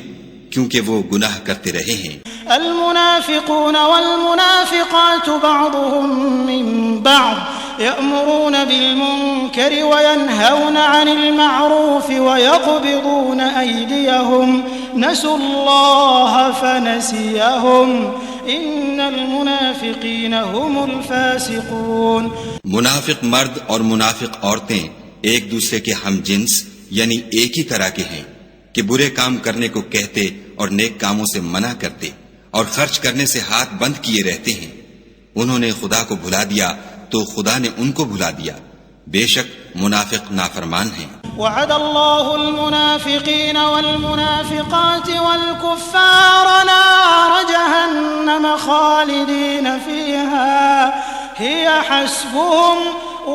کیونکہ وہ گناہ کرتے رہے ہیں۔ المنافقون والمنافقات بعضهم من بعض يأمرون بالمنكر وينهون عن المعروف ويقبضون أيديهم نسوا الله فنسيهم إن المنافقين هم الفاسقون۔ منافق مرد اور منافق عورتیں ایک دوسرے کے ہم جنس یعنی ایک ہی طرح کے ہیں کہ برے کام کرنے کو کہتے اور نیک کاموں سے منع کرتے اور خرچ کرنے سے ہاتھ بند کیے رہتے ہیں۔ انہوں نے خدا کو بھلا دیا تو خدا نے ان کو بھلا دیا، بے شک منافق نافرمان ہیں۔ وعد الله المنافقين والمنافقات والكفار نار جهنم خالدين فيها هي حسبهم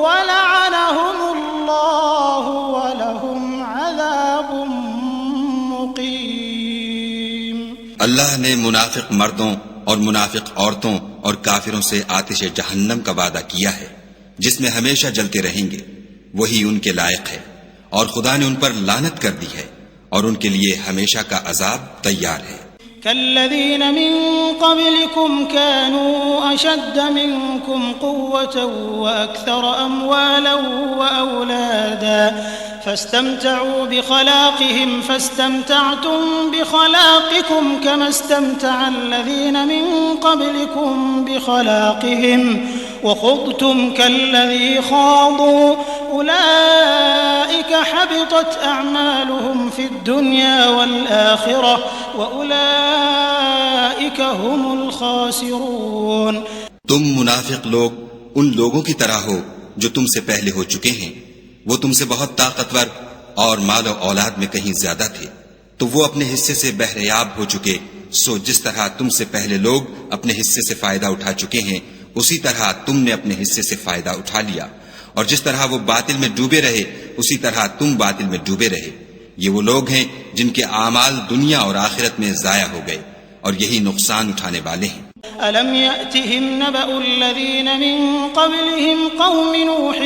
ولعنهم الله ولهم عذاب مقيم۔ اللہ نے منافق مردوں اور منافق عورتوں اور کافروں سے آتش جہنم کا وعدہ کیا ہے جس میں ہمیشہ جلتے رہیں گے، وہی ان کے لائق ہے، اور خدا نے ان پر لعنت کر دی ہے اور ان کے لیے ہمیشہ کا عذاب تیار ہے۔ كالذين من قبلكم كانوا أشد منكم قوة وأكثر أموالا وأولادا فاستمتعوا بخلاقهم فاستمتعتم بخلاقكم كما استمتع الذين من قبلكم بخلاقهم وخضتم كالذي خاضوا أولئك حبطت أعمالهم في الدنيا والآخرة وأولئك هم الخاسرون. تم منافق لوگ ان لوگوں کی طرح ہو جو تم سے پہلے ہو چکے ہیں. وہ تم سے بہت طاقتور اور مال و اولاد میں کہیں زیادہ تھے، تو وہ اپنے حصے سے بہریاب ہو چکے. سو جس طرح تم سے پہلے لوگ اپنے حصے سے فائدہ اٹھا چکے ہیں، اسی طرح تم نے اپنے حصے سے فائدہ اٹھا لیا. اور جس طرح وہ باطل میں ڈوبے رہے، اسی طرح تم باطل میں ڈوبے رہے. یہ وہ لوگ ہیں جن کے اعمال دنیا اور آخرت میں ضائع ہو گئے، اور یہی نقصان اٹھانے والے ہیں. أَلَمْ يَأْتِهِمْ نَبَأُ الَّذِينَ مِنْ قَبْلِهِمْ قَوْمِ نُوحٍ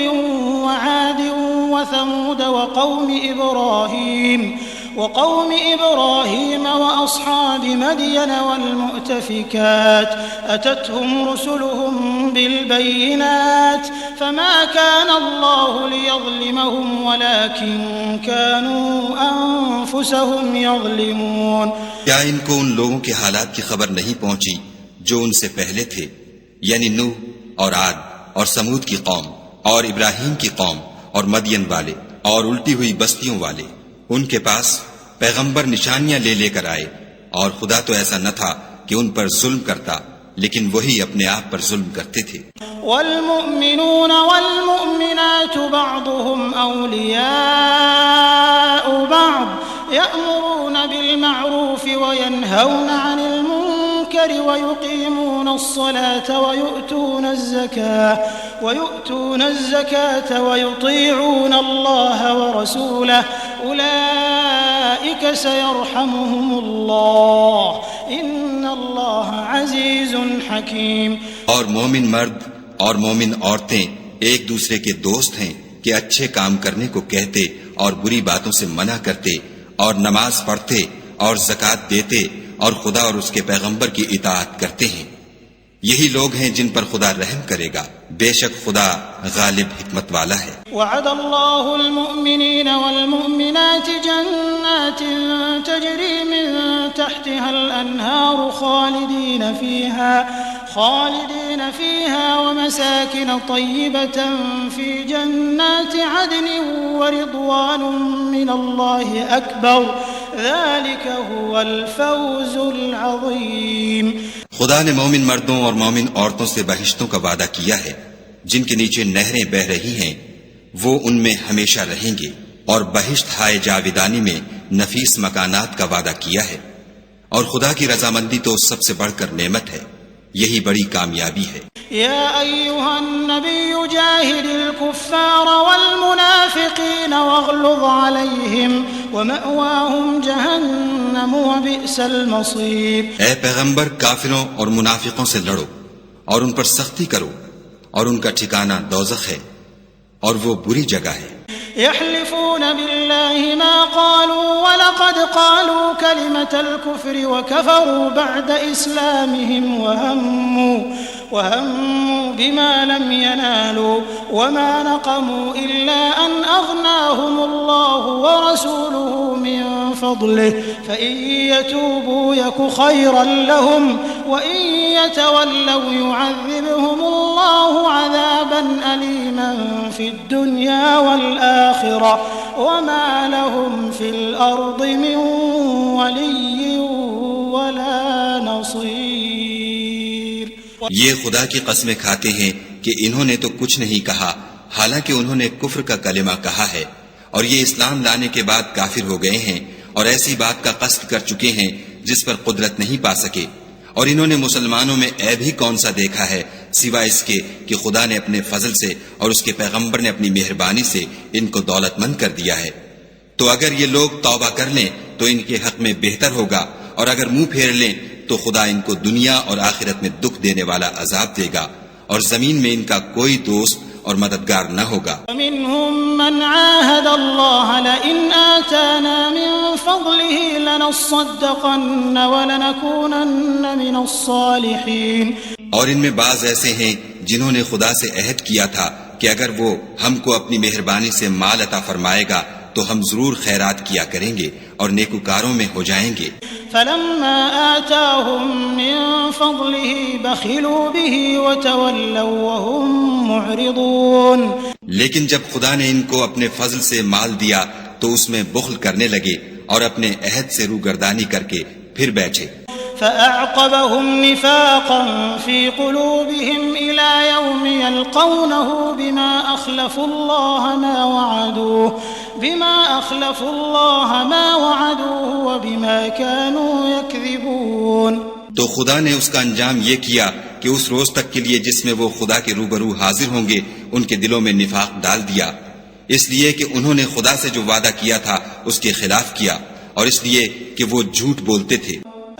وَعَادٍ وَثَمُودَ وقوم إبراهيم وأصحاب مدين والمؤتفكات أتتهم رسلهم بالبينات فما كان الله ليظلمهم ولكن كانوا أنفسهم يظلمون. کیا ان کو ان لوگوں کے حالات کی خبر نہیں پہنچی جو ان سے پہلے تھے، یعنی نوح اور عاد اور سمود کی قوم اور ابراہیم کی قوم اور مدین والے اور الٹی ہوئی بستیوں والے؟ ان کے پاس پیغمبر نشانیاں لے لے کر آئے، اور خدا تو ایسا نہ تھا کہ ان پر ظلم کرتا، لیکن وہی اپنے آپ پر ظلم کرتے تھے. والمؤمنون والمؤمنات بعضهم أولياء بعض يأمرون بالمعروف وينهون عن المنكر ويقيمون الصلاة ويؤتون الزكاة ويطيعون الله ورسوله أولئك سيرحمهم الله إن الله عزيز حكيم. اور مومن مرد اور مومن عورتیں ایک دوسرے کے دوست ہیں کہ اچھے کام کرنے کو کہتے اور بری باتوں سے منع کرتے اور نماز پڑھتے اور زکوٰۃ دیتے اور خدا اور اس کے پیغمبر کی اطاعت کرتے ہیں. یہی لوگ ہیں جن پر خدا رحم کرے گا، بے شک خدا غالب حکمت والا ہے. وعد الله المؤمنين والمؤمنات جنات تجري من تحتها الأنهار خالدين فيها ومساكن طيبة في جنات عدن ورضوان من الله أكبر ذلك هو الفوز العظيم. خدا نے مومن مردوں اور مومن عورتوں سے بہشتوں کا وعدہ کیا ہے جن کے نیچے نہریں بہ رہی ہیں، وہ ان میں ہمیشہ رہیں گے، اور بہشت ہائے جاویدانی میں نفیس مکانات کا وعدہ کیا ہے. اور خدا کی رضامندی تو سب سے بڑھ کر نعمت ہے، یہی بڑی کامیابی ہے. يا أيها النبي جاهد الكفار والمنافقين واغلظ عليهم ومأواهم جهنم وبئس المصير. اے پیغمبر، کافروں اور منافقوں سے لڑو اور ان پر سختی کرو، اور ان کا ٹھکانہ دوزخ ہے اور وہ بری جگہ ہے. يحلفون بالله ما قالوا ولقد قالوا كلمة الكفر وكفروا بعد إسلامهم وهموا بما لم ينالوا وما نقموا إلا أن أغناهم الله ورسوله من فضله فإن يتوبوا يك خيرا لهم وإن يتولوا يعذبهم الله عذابا أليما في الدنيا والآخرة وما لهم في الأرض من ولي ولا نصير. یہ خدا کی قسمیں کھاتے ہیں کہ انہوں نے تو کچھ نہیں کہا، حالانکہ انہوں نے کفر کا کلمہ کہا ہے، اور یہ اسلام لانے کے بعد کافر ہو گئے ہیں اور ایسی بات کا قصد کر چکے ہیں جس پر قدرت نہیں پا سکے. اور انہوں نے مسلمانوں میں عیب ہی کون سا دیکھا ہے سوائے اس کے کہ خدا نے اپنے فضل سے اور اس کے پیغمبر نے اپنی مہربانی سے ان کو دولت مند کر دیا ہے. تو اگر یہ لوگ توبہ کر لیں تو ان کے حق میں بہتر ہوگا، اور اگر منہ پھیر لیں تو خدا ان کو دنیا اور آخرت میں دکھ دینے والا عذاب دے گا، اور زمین میں ان کا کوئی دوست اور مددگار نہ ہوگا. ومنهم من عاهد الله لئن آتانا من فضله لنصدقن ولنكونن من الصالحين. اور ان میں بعض ایسے ہیں جنہوں نے خدا سے عہد کیا تھا کہ اگر وہ ہم کو اپنی مہربانی سے مال عطا فرمائے گا تو ہم ضرور خیرات کیا کریں گے اور نیکوکاروں میں ہو جائیں گے۔ فلما آتاهم من فضله بخلوا به وتولوا وهم معرضون۔ لیکن جب خدا نے ان کو اپنے فضل سے مال دیا تو اس میں بخل کرنے لگے اور اپنے عہد سے روگردانی کر کے پھر بیٹھے۔ فأعقبهم نفاقا في قلوبهم إلى يوم يلقونه بما أخلفوا الله ما وعدوه وبما كانوا يكذبون۔ تو خدا نے اس کا انجام یہ کیا کہ اس روز تک کے لیے جس میں وہ خدا کے روبرو حاضر ہوں گے ان کے دلوں میں نفاق ڈال دیا، اس لیے کہ انہوں نے خدا سے جو وعدہ کیا تھا اس کے خلاف کیا، اور اس لیے کہ وہ جھوٹ بولتے تھے۔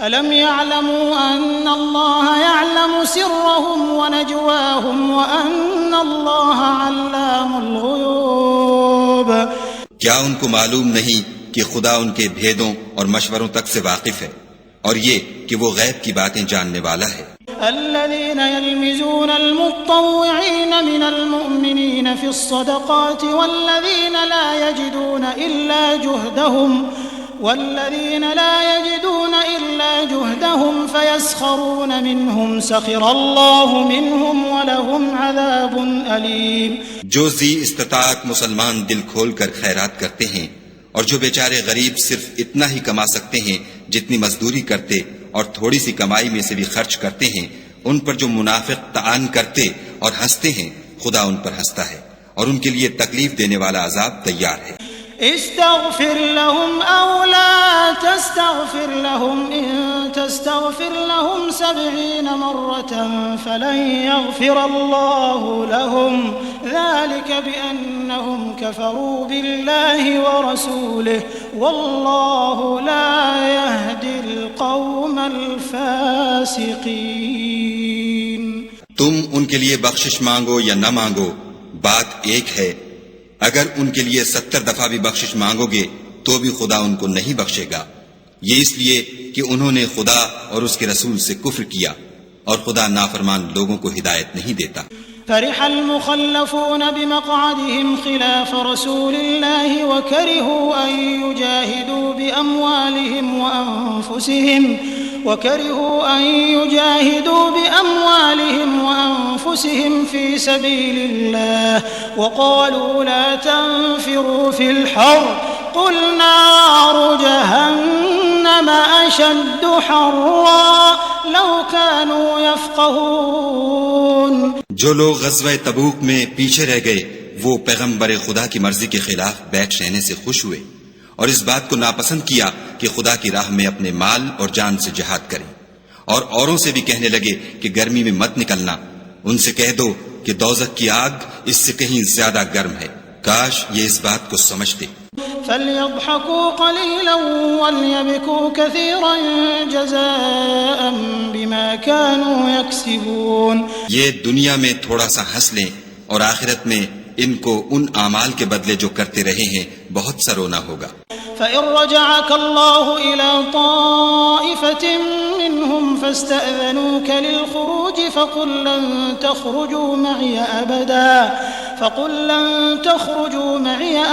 أَلَمْ يَعْلَمُوا أَنَّ اللَّهَ يَعْلَمُ سِرَّهُمْ وَنَجْوَاهُمْ وَأَنَّ اللَّهَ عَلَّامُ الْغُيُوبِ۔ کیا ان کو معلوم نہیں کہ خدا ان کے بھیدوں اور مشوروں تک سے واقف ہے، اور یہ کہ وہ غیب کی باتیں جاننے والا ہے۔ الذين يلمزون المطوعين من المؤمنين في الصدقات والذين لا يجدون إلا جهدهم فيسخرون منهم سخر الله منهم ولهم عذاب أليم۔ جو ذی استطاعت مسلمان دل کھول کر خیرات کرتے ہیں، اور جو بیچارے غریب صرف اتنا ہی کما سکتے ہیں جتنی مزدوری کرتے اور تھوڑی سی کمائی میں سے بھی خرچ کرتے ہیں، ان پر جو منافق طعن کرتے اور ہنستے ہیں، خدا ان پر ہنستا ہے اور ان کے لیے تکلیف دینے والا عذاب تیار ہے۔ استغفر لهم أو لا تستغفر لهم إن تستغفر لهم 70 مرة فلن يغفر الله لهم ذلك بأنهم كفروا بالله ورسوله والله لا يهدي القوم الفاسقين۔ تم ان کے لیے بخشش مانگو یا نہ مانگو، بات ایک ہے۔ اگر ان کے لیے 70 دفعہ بھی بخشش مانگو گے تو بھی خدا ان کو نہیں بخشے گا، یہ اس لیے کہ انہوں نے خدا اور اس کے رسول سے کفر کیا، اور خدا نافرمان لوگوں کو ہدایت نہیں دیتا۔ فرح المخلفون بمقعدهم خلاف رسول الله وكرهوا أن يجاهدوا بأموالهم وأنفسهم في سبيل الله وقالوا لا تنفروا في الحر قل نار جهنم أشد حرا لو كانوا يفقهون۔ جو لوگ غزوہ تبوک میں پیچھے رہ گئے وہ پیغمبر خدا کی مرضی کے خلاف بیٹھ رہنے سے خوش ہوئے اور اس بات کو ناپسند کیا کہ خدا کی راہ میں اپنے مال اور جان سے جہاد کریں، اور اوروں سے بھی کہنے لگے کہ گرمی میں مت نکلنا۔ ان سے کہہ دو کہ دوزخ کی آگ اس سے کہیں زیادہ گرم ہے، کاش یہ اس بات کو سمجھتے۔ فَلْيَضْحَكُوا قَلِيلًا وَلْيَبْكُوا كَثِيرًا جَزَاءً بِمَا كَانُوا يَكْسِبُونَ۔ یہ دنیا میں تھوڑا سا ہنس لیں اور آخرت میں ان کو ان اعمال کے بدلے جو کرتے رہے ہیں بہت سا رونا ہوگا۔ فَإِن رَّجَعَكَ اللَّهُ إِلَىٰ طَائِفَةٍ مِّنْهُمْ فَاسْتَأْذَنُوكَ لِلْخُرُوجِ فَقُل لَّن تَخْرُجُوا مَعِيَ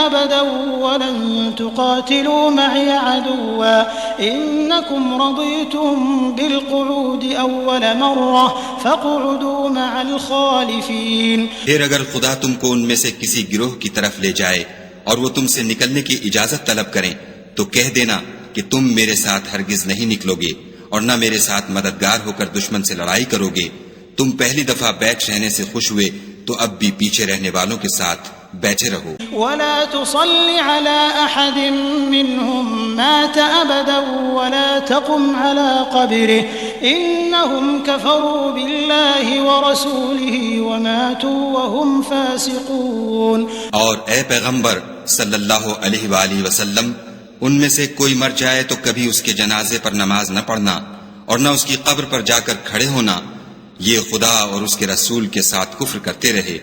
أَبَدًا وَلَن تُقَاتِلُوا مَعِيَ عَدُوًّا إِنَّكُمْ رَضِيتُم بِالْقُعُودِ أَوَّلَ مَرَّةٍ فَاقْعُدُوا مَعَ الْخَالِفِينَ۔ پھر اگر خدا تم کو ان میں سے کسی گروہ کی طرف لے جائے اور وہ تم سے نکلنے کی اجازت طلب کریں تو کہہ دینا کہ تم میرے ساتھ ہرگز نہیں نکلو گے اور نہ میرے ساتھ مددگار ہو کر دشمن سے لڑائی کرو گے۔ تم پہلی دفعہ بیٹھ رہنے سے خوش ہوئے تو اب بھی پیچھے رہنے والوں کے ساتھ بیٹھے رہو۔ ولا تصل على أحد منهم مات أبدا ولا تقم على قبره إنهم كفروا بالله ورسوله وماتوا وهم فاسقون۔ اور اے پیغمبر صلی اللہ علیہ وآلہ وسلم، ان میں سے کوئی مر جائے تو کبھی اس کے جنازے پر نماز نہ پڑھنا اور نہ اس کی قبر پر جا کر کھڑے ہونا، یہ خدا اور اس کے رسول کے ساتھ کفر کرتے رہے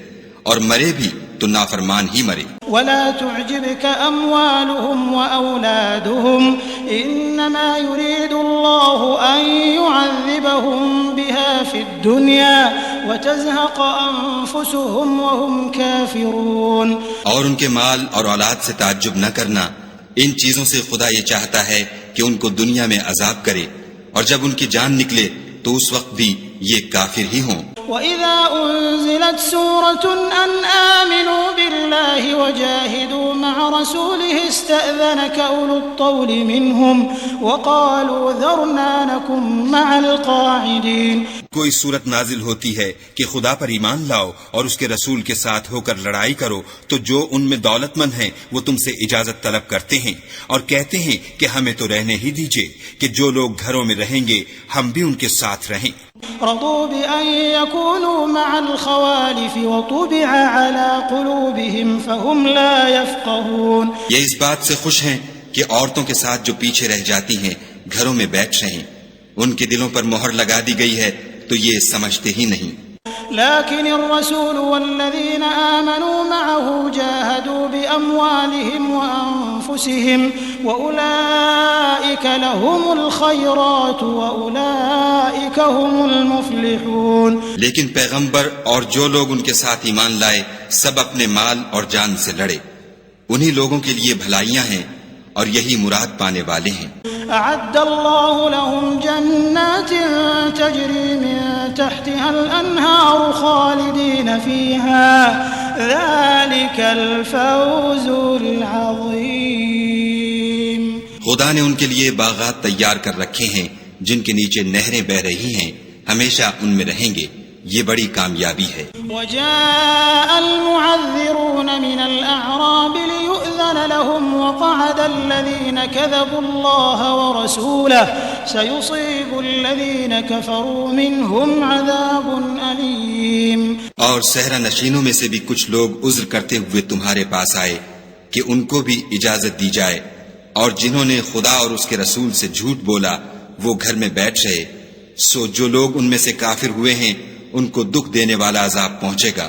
اور مرے بھی تو نافرمان ہی مرے۔ ولا تعجبك أموالهم وأولادهم إنما يريد الله أن يعذبهم بها في الدنيا وتزهق أنفسهم وهم كافرون۔ اور ان کے مال اور اولاد سے تعجب نہ کرنا، ان چیزوں سے خدا یہ چاہتا ہے کہ ان کو دنیا میں عذاب کرے، اور جب ان کی جان نکلے تو اس وقت بھی یہ کافر ہی ہوں۔ وَإِذَا أُنزِلَتْ سُورَةٌ أَنْ آمِنُوا بِاللَّهِ وَجَاهِدُوا مَعَ رَسُولِهِ اسْتَأْذَنَكَ أُولُو الطَّوْلِ مِنْهُمْ وَقَالُوا ذَرْنَا نَكُن مَعَ الْقَاعِدِينَ۔ کوئی صورت نازل ہوتی ہے کہ خدا پر ایمان لاؤ اور اس کے رسول کے ساتھ ہو کر لڑائی کرو، تو جو ان میں دولت مند ہیں وہ تم سے اجازت طلب کرتے ہیں اور کہتے ہیں کہ ہمیں تو رہنے ہی دیجئے، کہ جو لوگ گھروں میں رہیں گے ہم بھی ان کے ساتھ رہیں۔ رضوا بأن يكونوا مع الخوالف وطبع على قلوبهم فهم لا يفقهون۔ یہ اس بات سے خوش ہیں کہ عورتوں کے ساتھ جو پیچھے رہ جاتی ہیں گھروں میں بیٹھ رہیں، ان کے دلوں پر مہر لگا دی گئی ہے تو یہ سمجھتے ہی نہیں۔ لكن الرسول والذين آمنوا معه جاهدوا بأموالهم وأنفسهم وأولئك لهم الخيرات وأولئك هم المفلحون۔ لیکن پیغمبر اور جو لوگ ان کے ساتھ ایمان لائے سب اپنے مال اور جان سے لڑے، انہی لوگوں کے لیے بھلائیاں ہیں اور یہی مراد پانے والے ہیں۔ أعد الله لهم جنات تجري من تحتها الأنهار خالدين فيها ذلك الفوز العظيم۔ خدا نے ان کے لیے باغات تیار کر رکھے ہیں جن کے نیچے نہریں بہ رہی ہیں، ہمیشہ ان میں رہیں گے، یہ بڑی کامیابی ہے۔ وجاء المعذرون من الأعراب ليؤذن لهم وقعد الذين كذبوا الله ورسوله سيصيب الذين كفروا منهم عذاب أليم۔ اور صحرا نشینوں میں سے بھی کچھ لوگ عذر کرتے ہوئے تمہارے پاس آئے کہ ان کو بھی اجازت دی جائے، اور جنہوں نے خدا اور اس کے رسول سے جھوٹ بولا وہ گھر میں بیٹھ رہے، سو جو لوگ ان میں سے کافر ہوئے ہیں ان کو دکھ دینے والا عذاب پہنچے گا۔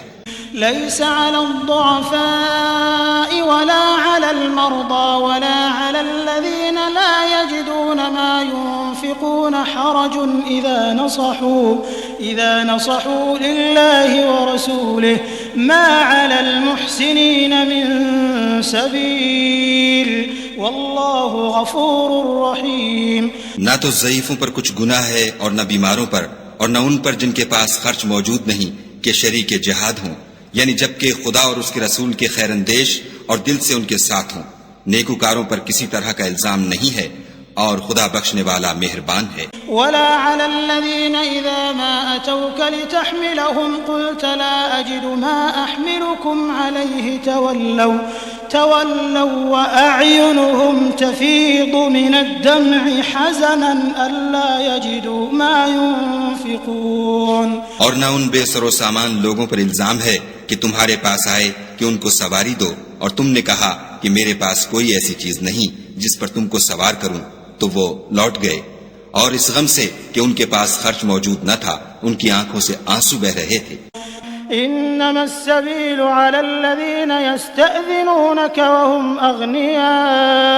ليس على الضعفاء ولا على المرضى ولا على الذين لا يجدون ما ينفقون حرج إذا نصحوا لله ورسوله ما على المحسنين من سبيل والله غفور رحيم۔ نہ تو ضعیفوں پر کچھ گناہ ہے اور نہ بیماروں پر، اور نہ ان پر جن کے پاس خرچ موجود نہیں کہ شریک جہاد ہوں، یعنی جبکہ خدا اور اس کے رسول کے خیر اندیش اور دل سے ان کے ساتھ ہوں۔ نیکوکاروں پر کسی طرح کا الزام نہیں ہے اور خدا بخشنے والا مہربان ہے۔ ولا على الذين إذا ما أتوك لتحملهم قلت لا أجد ما أحملكم عليه تولوا وأعينهم تفيض من الدمع حزنا ألا يجدوا ما ينفقون۔ اور نہ ان بے سر و سامان لوگوں پر الزام ہے کہ تمہارے پاس آئے کہ ان کو سواری دو، اور تم نے کہا کہ میرے پاس کوئی ایسی چیز نہیں جس پر تم کو سوار کروں، تو وہ لوٹ گئے، اور اس غم سے کہ ان کے پاس خرچ موجود نہ تھا ان کی آنکھوں سے آنسو بہ رہے تھے۔ إنما السبيل على الذين يستأذنونك وهم أغنياء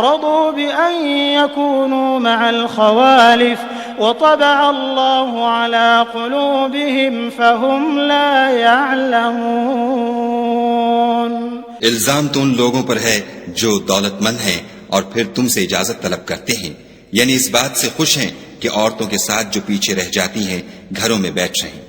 رضوا بأن يكونوا مع الخوالف وطبع الله على قلوبهم فهم لا يعلمون۔ الزام تو ان لوگوں پر ہے جو دولت مند ہیں اور پھر تم سے اجازت طلب کرتے ہیں، یعنی اس بات سے خوش ہیں کہ عورتوں کے ساتھ جو پیچھے رہ جاتی ہیں گھروں میں بیٹھ رہیں۔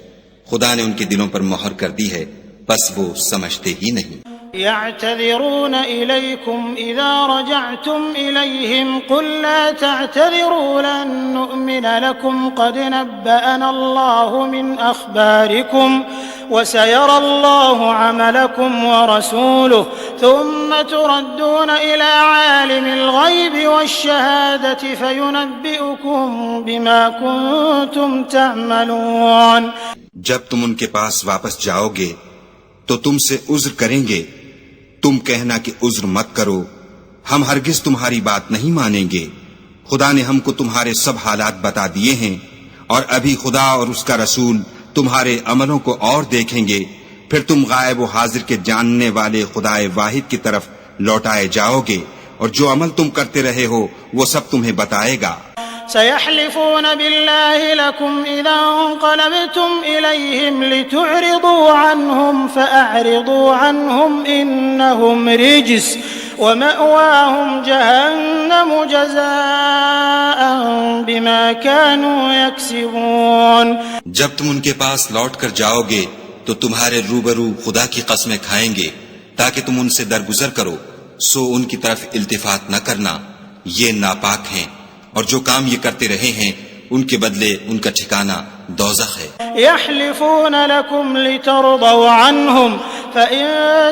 خدا نے ان کے دلوں پر مہر کر دی ہے، بس وہ سمجھتے ہی نہیں۔ يعتذرون إليكم إذا رجعتم إليهم قل لا تعتذروا لن نؤمن لكم قد نبأنا الله من أخباركم وسيرى الله عملكم ورسوله ثم تردون إلى عالم الغيب والشهادة فينبئكم بما كنتم تعملون۔ جب تم ان کے پاس واپس جاؤ گے تو تم سے عذر کریں گے، تم کہنا کہ عذر مت کرو، ہم ہرگز تمہاری بات نہیں مانیں گے، خدا نے ہم کو تمہارے سب حالات بتا دیے ہیں، اور ابھی خدا اور اس کا رسول تمہارے عملوں کو اور دیکھیں گے، پھر تم غائب و حاضر کے جاننے والے خدا واحد کی طرف لوٹائے جاؤ گے، اور جو عمل تم کرتے رہے ہو وہ سب تمہیں بتائے گا۔ سيحلفون بالله لكم إذا انقلبتم إليهم لتعرضوا عنهم فأعرضوا عنهم إنهم رجس ومأواهم جهنم جزاء بما كانوا يكسبون. جب تم ان کے پاس لوٹ کر جاؤ گے تو تمہارے روبرو خدا کی قسمیں کھائیں گے تاکہ تم ان سے درگزر کرو، سو ان کی طرف التفات نہ کرنا، یہ ناپاک ہیں، اور جو کام یہ کرتے رہے ہیں ان کے بدلے ان کا ٹھکانہ دوزخ ہے. يحلفون لكم لترضوا عنهم فإن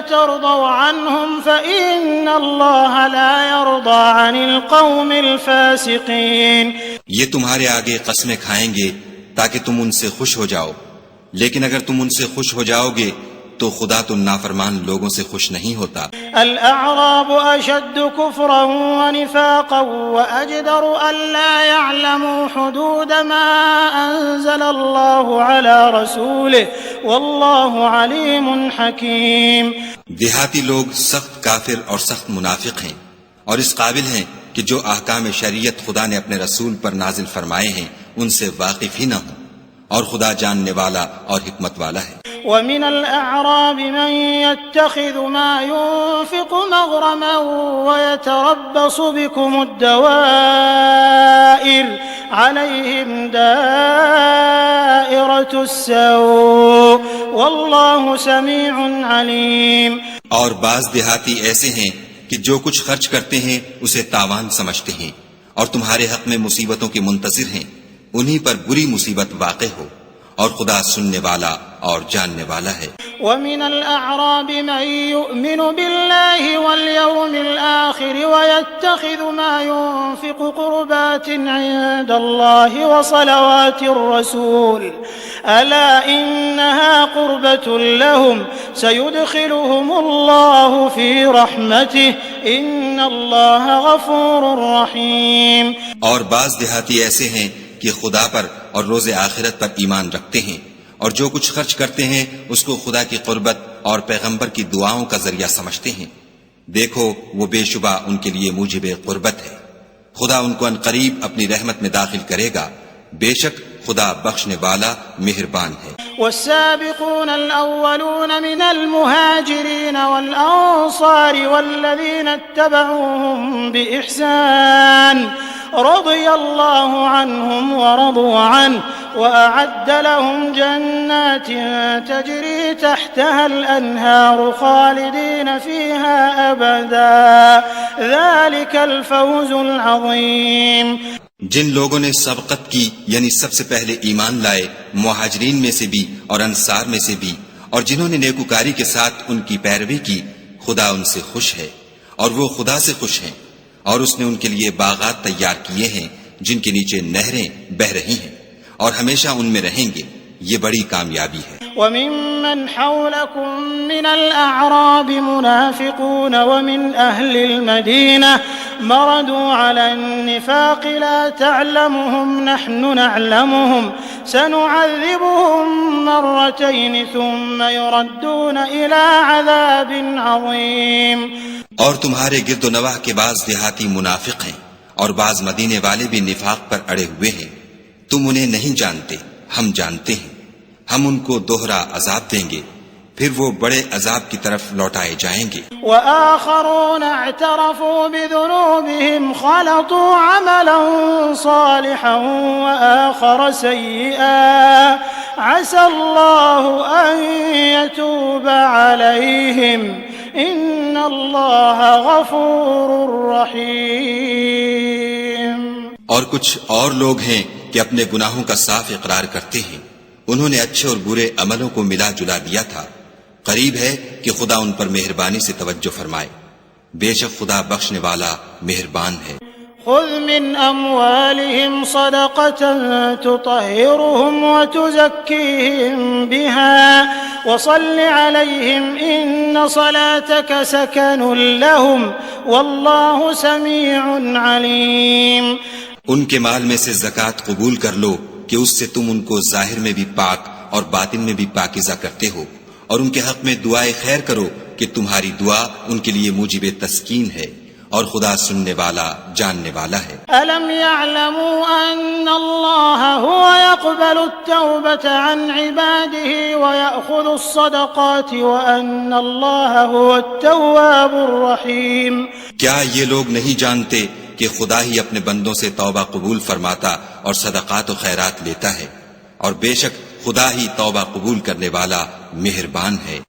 ترضوا عنهم فإن الله لا يرضى عن القوم الفاسقين. یہ تمہارے آگے قسمیں کھائیں گے تاکہ تم ان سے خوش ہو جاؤ، لیکن اگر تم ان سے خوش ہو جاؤ گے تو خدا تو نافرمان لوگوں سے خوش نہیں ہوتا. الأعراب أشد كفرا ونفاقا وأجدر ألا يعلموا حدود ما أنزل الله على رسوله والله عليم حكيم. دیہاتی لوگ سخت کافر اور سخت منافق ہیں، اور اس قابل ہیں کہ جو احکام شریعت خدا نے اپنے رسول پر نازل فرمائے ہیں ان سے واقف ہی نہ ہوں، اور خدا جاننے والا اور حکمت والا ہے. ومن الأعراب من يتخذ ما ينفق مغرما ويتربص بكم الدوائر عليهم دائرة السوء والله سميع عليم. اور بعض دیہاتی ایسے ہیں کہ جو کچھ خرچ کرتے ہیں اسے تاوان سمجھتے ہیں اور تمہارے حق میں مصیبتوں کے منتظر ہیں، انہی پر بری مصیبت واقع ہو، اور خدا سننے والا اور جاننے والا ہے. ومن الأعراب من يؤمن بالله واليوم الآخر ويتخذ ما ينفق قربات عند الله وصلوات الرسول ألا إنها قربة لهم سيدخلهم الله في رحمته إن الله غفور رحيم. اور بعض دیہاتی ایسے ہیں کہ خدا پر اور روز آخرت پر ایمان رکھتے ہیں، اور جو کچھ خرچ کرتے ہیں اس کو خدا کی قربت اور پیغمبر کی دعاؤں کا ذریعہ سمجھتے ہیں. دیکھو وہ بے شبہ ان کے لیے موجب قربت ہے، خدا ان کو عنقریب اپنی رحمت میں داخل کرے گا، بے شک خدا بخشنے والا مہربان ہے. والسابقون الأولون من المهاجرين والأنصار والذين اتبعوهم بإحسان رضي الله عنهم ورضوا عنه وأعد لهم جنات تجري تحتها الأنهار خالدين فيها أبدا ذلك الفوز العظيم. جن لوگوں نے سبقت کی یعنی سب سے پہلے ایمان لائے، مہاجرین میں سے بھی اور انصار میں سے بھی، اور جنہوں نے نیکوکاری کے ساتھ ان کی پیروی کی، خدا ان سے خوش ہے اور وہ خدا سے خوش ہیں، اور اس نے ان کے لیے باغات تیار کیے ہیں جن کے نیچے نہریں بہہ رہی ہیں، اور ہمیشہ ان میں رہیں گے، یہ بڑی کامیابی ہے. وممن حولكم من الأعراب منافقون ومن أهل المدينة مردوا على النفاق لا تعلمهم نحن نعلمهم سنعذبهم مرتين ثم يردون إلى عذاب عظيم. اور تمہارے گرد و نواح کے بعض دیہاتی منافق ہیں اور بعض مدینے والے بھی نفاق پر اڑے ہوئے ہیں، تم انہیں نہیں جانتے، ہم جانتے ہیں، ہم ان کو دوہرا عذاب دیں گے، پھر وہ بڑے عذاب کی طرف لوٹائے جائیں گے. وآخرون اعترفوا بذنوبهم خلطوا عملا صالحا وآخر سيئا عسى الله أن يتوب عليهم إن الله غفور رحيم. اور کچھ اور لوگ ہیں کہ اپنے گناہوں کا صاف اقرار کرتے ہیں، انہوں نے اچھے اور برے عملوں کو ملا جلا دیا تھا، قریب ہے کہ خدا ان پر مہربانی سے توجہ فرمائے، بے شک خدا بخشنے والا مہربان ہے. خذ من أموالهم صدقة تطهرهم وتزكيهم بها وصل عليهم إن صلاتك سكن لهم والله سميع عليم. ان کے مال میں سے زکوٰۃ قبول کر لو کہ اس سے تم ان کو ظاہر میں بھی پاک اور باطن میں بھی پاکیزہ کرتے ہو، اور ان کے حق میں دعائے خیر کرو کہ تمہاری دعا ان کے لیے موجب تسکین ہے، اور خدا سننے والا جاننے والا ہے۔ ألم يعلموا أن الله هو يقبل التوبة عن عباده ويأخذ الصدقات وأن الله هو التواب الرحيم؟ کیا یہ لوگ نہیں جانتے کہ خدا ہی اپنے بندوں سے توبہ قبول فرماتا اور صدقات و خیرات لیتا ہے، اور بے شک خدا ہی توبہ قبول کرنے والا مہربان ہے۔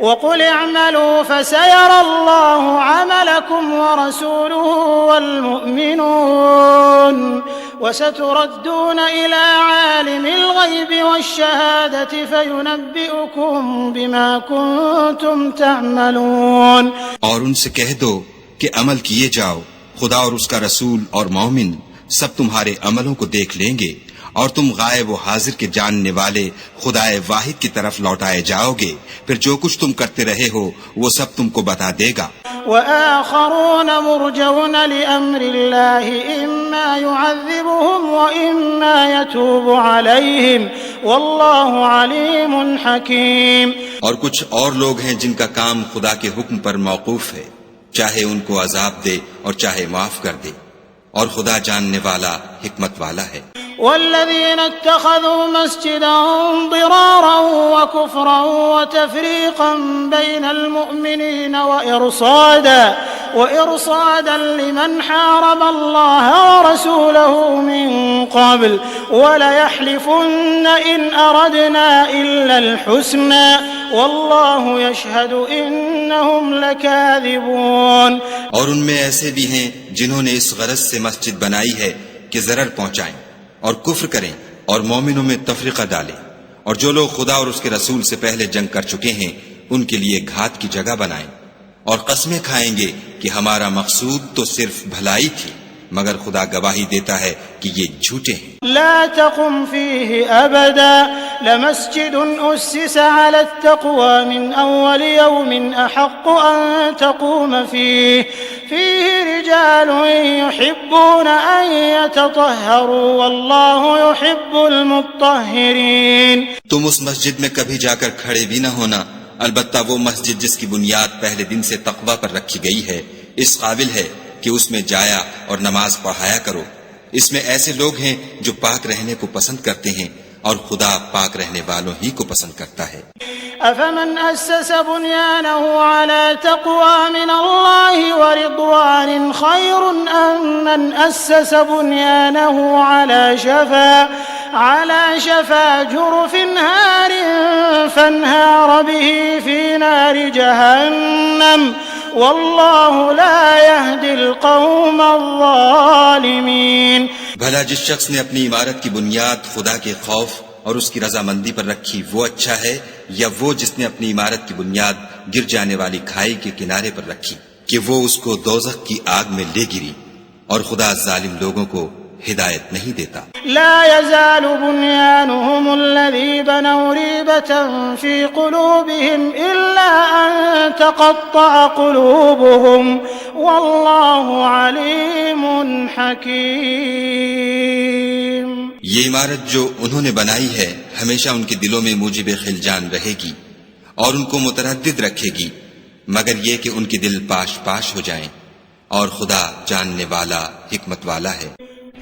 وقل اعملوا فسيرى الله عملكم ورسوله والمؤمنون وستردون إلى عالم الغيب والشهادة فينبئكم بما كنتم تعملون۔ اور ان سے کہہ دو کہ عمل کیے جاؤ، خدا اور اس کا رسول اور مومن سب تمہارے عملوں کو دیکھ لیں گے، اور تم غائب و حاضر کے جاننے والے خدائے واحد کی طرف لوٹائے جاؤ گے، پھر جو کچھ تم کرتے رہے ہو وہ سب تم کو بتا دے گا۔ وآخرون مرجون لأمر الله إما يعذبهم وإما يتوب عليهم والله عليم حكيم۔ اور کچھ اور لوگ ہیں جن کا کام خدا کے حکم پر موقوف ہے، چاہے ان کو عذاب دے اور چاہے معاف کر دے، اور خدا جاننے والا حکمت والا ہے۔ والذين اتخذوا مسجدا ضرارا وكفرا وتفريقا بين المؤمنين وإرصادا لمن حارب الله ورسوله من قبل وليحلفن إن أردنا إلا الحسنى والله يشهد إنهم لكاذبون۔ اور ان میں ایسے بھی ہیں جنہوں نے اس غرض سے مسجد بنائی ہے کہ ضرر پہنچائیں اور کفر کریں اور مومنوں میں تفریقہ ڈالیں، اور جو لوگ خدا اور اس کے رسول سے پہلے جنگ کر چکے ہیں ان کے لیے گھات کی جگہ بنائیں، اور قسمیں کھائیں گے کہ ہمارا مقصود تو صرف بھلائی تھی، مگر خدا گواہی دیتا ہے کہ یہ جھوٹے ہیں۔ لا تقم فيه أبدا لمسجد أسس على التقوى من أول يوم أحق أن تقوم فيه رجال يحبون أن يتطهروا والله يحب المطهرين۔ تم اس مسجد میں کبھی جا کر کھڑے بھی نہ ہونا، البتہ وہ مسجد جس کی بنیاد پہلے دن سے تقوی پر رکھی گئی ہے اس قابل ہے کہ اس میں جایا اور نماز پڑھایا کرو۔ اس میں ایسے لوگ ہیں جو پاک رہنے کو پسند کرتے ہیں، اور خدا پاک رہنے والوں ہی کو پسند کرتا ہے۔ أفمن أسس بنيانه على تقوى من الله ورضوان خير أم من أسس بنيانه على شفا جرف هار فانهار به في نار جهنم والله لا يهدي القوم الظالمين۔ بھلا جس شخص نے اپنی عمارت کی بنیاد خدا کے خوف اور اس کی رضامندی پر رکھی وہ اچھا ہے، یا وہ جس نے اپنی عمارت کی بنیاد گر جانے والی کھائی کے کنارے پر رکھی کہ وہ اس کو دوزخ کی آگ میں لے گری، اور خدا ظالم لوگوں کو ہدایت نہیں دیتا۔ لا يزال بنيانهم الذي بنوا ريبة في قلوبهم إلا أن تقطع قلوبهم والله عليم حكيم۔ یہ عمارت جو انہوں نے بنائی ہے ہمیشہ ان کے دلوں میں موجب خلجان رہے گی اور ان کو متردد رکھے گی، مگر یہ کہ ان کے دل پاش پاش ہو جائیں، اور خدا جاننے والا حکمت والا ہے۔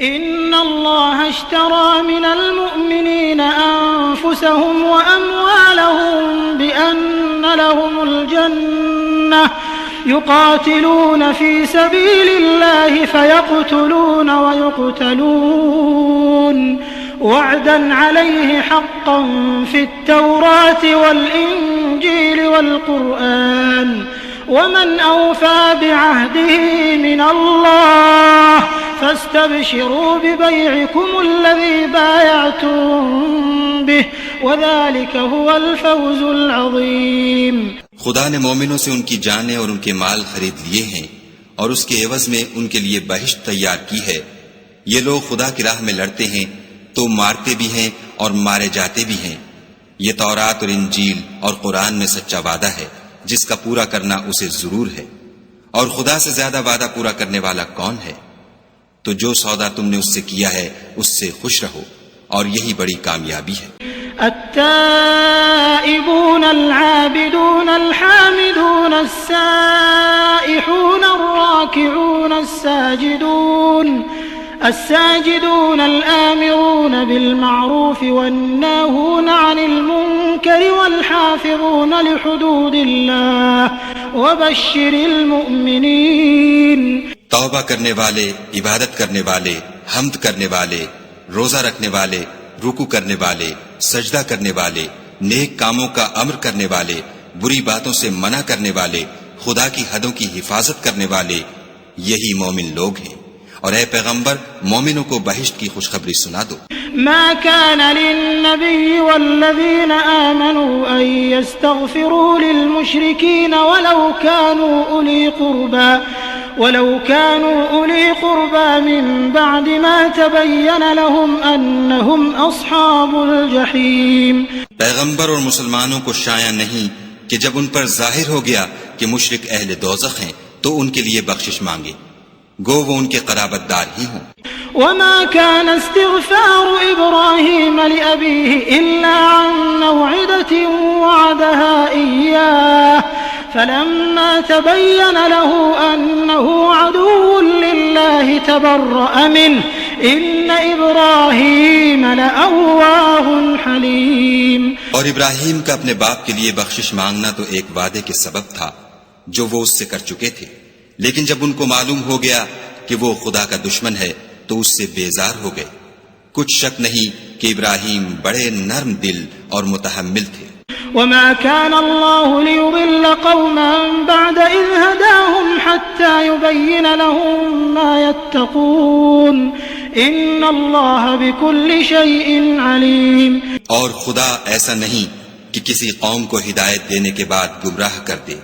إن الله اشترى من المؤمنين أنفسهم وأموالهم بأن لهم الجنة يقاتلون في سبيل الله فيقتلون ويقتلون وعدا عليه حقا في التوراة والإنجيل والقرآن ومن أوفى بعهده من الله فاستبشروا ببيعكم الذي بايعتم به وذلك هو الفوز العظيم۔ خدا نے مومنوں سے ان کی جانیں اور ان کے مال خرید لیے ہیں، اور اس کے عوض میں ان کے لیے بہشت تیار کی ہے۔ یہ لوگ خدا کی راہ میں لڑتے ہیں تو مارتے بھی ہیں اور مارے جاتے بھی ہیں۔ یہ تورات اور انجیل اور قرآن میں سچا وعدہ ہے جس کا پورا کرنا اسے ضرور ہے، اور خدا سے زیادہ وعدہ پورا کرنے والا کون ہے؟ تو جو سودا تم نے اس سے کیا ہے اس سے خوش رہو، اور یہی بڑی کامیابی ہے۔ التائبون العابدون الحامدون السائحون الراكعون الراكعون الساجدون الآمرون بالمعروف والناهون عن المنكر والحافظون لحدود الله وبشر المؤمنين. توبہ کرنے والے، عبادت کرنے والے، حمد کرنے والے، روزہ رکھنے والے، رکوع کرنے والے، سجدہ کرنے والے، نیک کاموں کا امر کرنے والے، بری باتوں سے منع کرنے والے، خدا کی حدوں کی حفاظت کرنے والے، یہی مومن لوگ ہیں. اور اے پیغمبر مومنوں کو بہشت کی خوشخبری سنا دو. ما كان للنبي والذين آمنوا أن يستغفروا للمشركين ولو كانوا أولي قربى من بعد ما تبين لهم أنهم أصحاب الجحيم. پیغمبر اور مسلمانوں کو شایع نہیں کہ جب ان پر ظاہر ہو گیا کہ مشرک اہل دوزخ ہیں تو ان کے لیے بخشش مانگے، گو وہ ان کے قرابت دار ہی ہوں. وما كان استغفار إبراهيم لأبيه إلا عن موعدة وعدها إياه فلما تبين له أنه عدو لله تبرأ منه إن إبراهيم لأواه حليم. اور ابراہیم کا اپنے باپ کے لیے بخشش مانگنا تو ایک وعدے کے سبب تھا جو وہ اس سے کر چکے تھے، لیکن جب ان کو معلوم ہو گیا کہ وہ خدا کا دشمن ہے تو اس سے بیزار ہو گئے. کچھ شک نہیں کہ ابراہیم بڑے نرم دل اور متحمل تھے. وما كان الله ليضل قوما بعد إذ هداهم حتى يبين لهم ما يتقون إن الله بكل شيء عليم. اور خدا ایسا نہیں کہ کسی قوم کو ہدایت دینے کے بعد گمراہ کر دے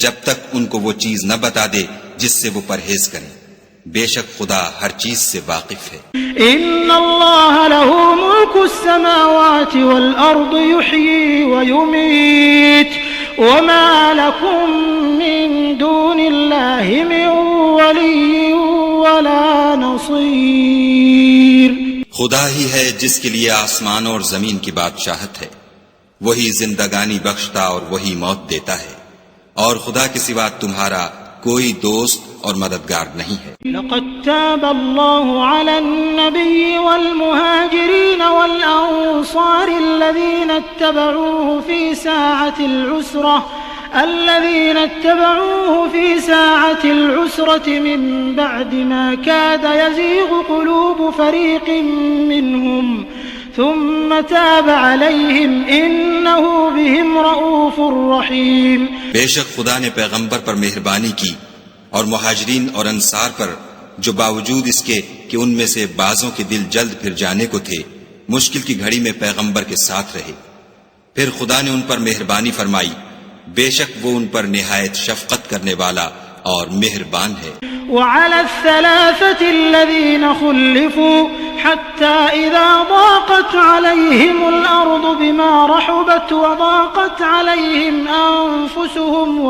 جب تک ان کو وہ چیز نہ بتا دے جس سے وہ پرہیز کریں. بے شک خدا ہر چیز سے واقف ہے. ان اللہ له ملک السماوات والارض يحيي ويميت وما لكم من دون الله من ولي ولا نصير. خدا ہی ہے جس کے لیے آسمان اور زمین کی بادشاہت ہے، وہی زندگانی بخشتا اور وہی موت دیتا ہے، اور خدا کے سوا تمہارا کوئی دوست اور مددگار نہیں ہے. لقد تاب الله على النبي والمهاجرين والأنصار الذين اتبعوه في ساعة العسرة من بعد ما كاد يزيغ قلوب فريق منهم ثم تاب عليهم إنه بهم رؤوف رحيم. بے شک خدا نے پیغمبر پر مہربانی کی اور مہاجرین اور انصار پر جو باوجود اس کے کہ ان میں سے بعضوں کے دل جلد پھر جانے کو تھے مشکل کی گھڑی میں پیغمبر کے ساتھ رہے، پھر خدا نے ان پر مہربانی فرمائی، بے شک وہ ان پر نہایت شفقت کرنے والا اور مہربان ہے. وعلى الثلاثة الذين خلفوا حتى إذا ضاقت عليهم الأرض بما رحبت وضاقت عليهم أنفسهم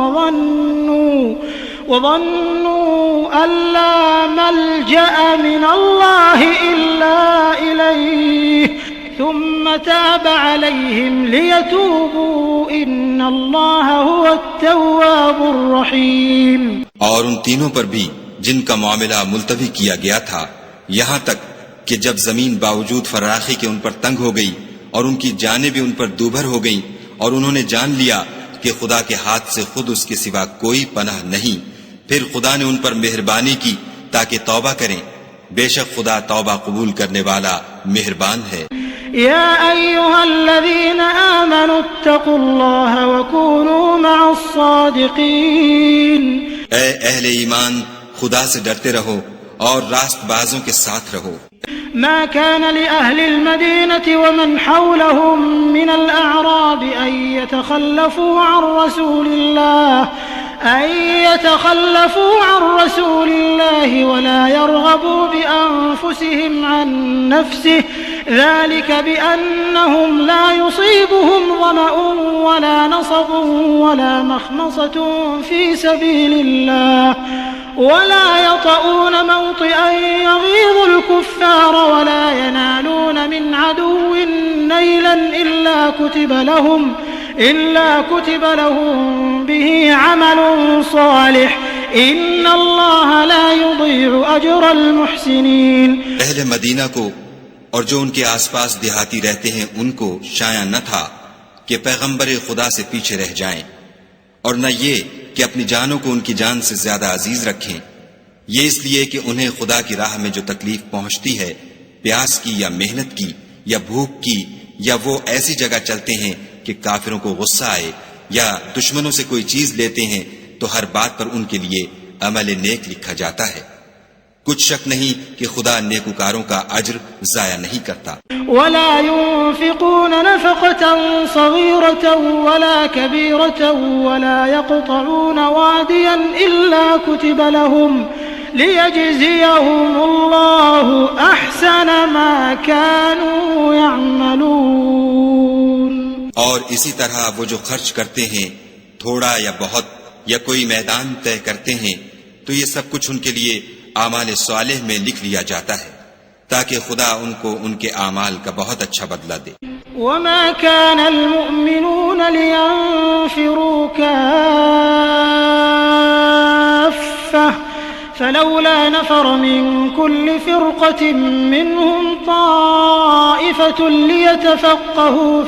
وظنوا أن لا ملجأ من الله إلا إليه ثم تاب عليهم ليتوبوا إن الله هو التواب الرحيم. اور ان تینوں پر بھی جن کا معاملہ ملتوی کیا گیا تھا یہاں تک کہ جب زمین باوجود فراخی کے ان پر تنگ ہو گئی اور ان کی جانیں بھی ان پر دوبھر ہو گئیں اور انہوں نے جان لیا کہ خدا کے ہاتھ سے خود اس کے سوا کوئی پناہ نہیں، پھر خدا نے ان پر مہربانی کی تاکہ توبہ کریں. بے شک خدا توبہ قبول کرنے والا مہربان ہے. يا أيها الذين آمنوا اتقوا الله وكونوا مع الصادقين. اے اہل ایمان خدا سے ڈرتے رہو اور راست بازوں کے ساتھ رہو. ما كان لأهل المدينة ومن حولهم من الأعراب أن يتخلفوا عن رسول الله ولا يرغبوا بأنفسهم عن نفسه ذلك بأنهم لا يصيبهم ظمأ ولا نصب ولا مخمصة في سبيل الله ولا يطؤون موطئا يغيظ الكفار ولا ينالون من عدو نيلا إلا كتب لهم به عمل صالح إن الله لا يضيع أجر المحسنين. اہل مدینہ کو اور جو ان کے آس پاس دیہاتی رہتے ہیں ان کو شایع نہ تھا کہ پیغمبر خدا سے پیچھے رہ جائیں، اور نہ یہ کہ اپنی جانوں کو ان کی جان سے زیادہ عزیز رکھیں، یہ اس لیے کہ انہیں خدا کی راہ میں جو تکلیف پہنچتی ہے، پیاس کی یا محنت کی یا بھوک کی، یا وہ ایسی جگہ چلتے ہیں کہ کافروں کو غصہ آئے، یا دشمنوں سے کوئی چیز لیتے ہیں، تو ہر بات پر ان کے لیے عمل نیک لکھا جاتا ہے. کچھ شک نہیں کہ خدا نیکوکاروں کا اجر ضائع نہیں کرتا. ولا ينفقون نفقة صغيرة ولا كبيرة ولا يقطعون واديا إلا كتب لهم ليجزيهم الله أحسن ما كانوا يعملون. اور اسی طرح وہ جو خرچ کرتے ہیں تھوڑا یا بہت یا کوئی میدان طے کرتے ہیں تو یہ سب کچھ ان کے لیے اعمال صالح میں لکھ لیا جاتا ہے تاکہ خدا ان کو ان کے اعمال کا بہت اچھا بدلہ دے. وما كان المؤمنون لينفروا كافة فلولا نفر من كل فرقة منهم طائفة ليتفقهوا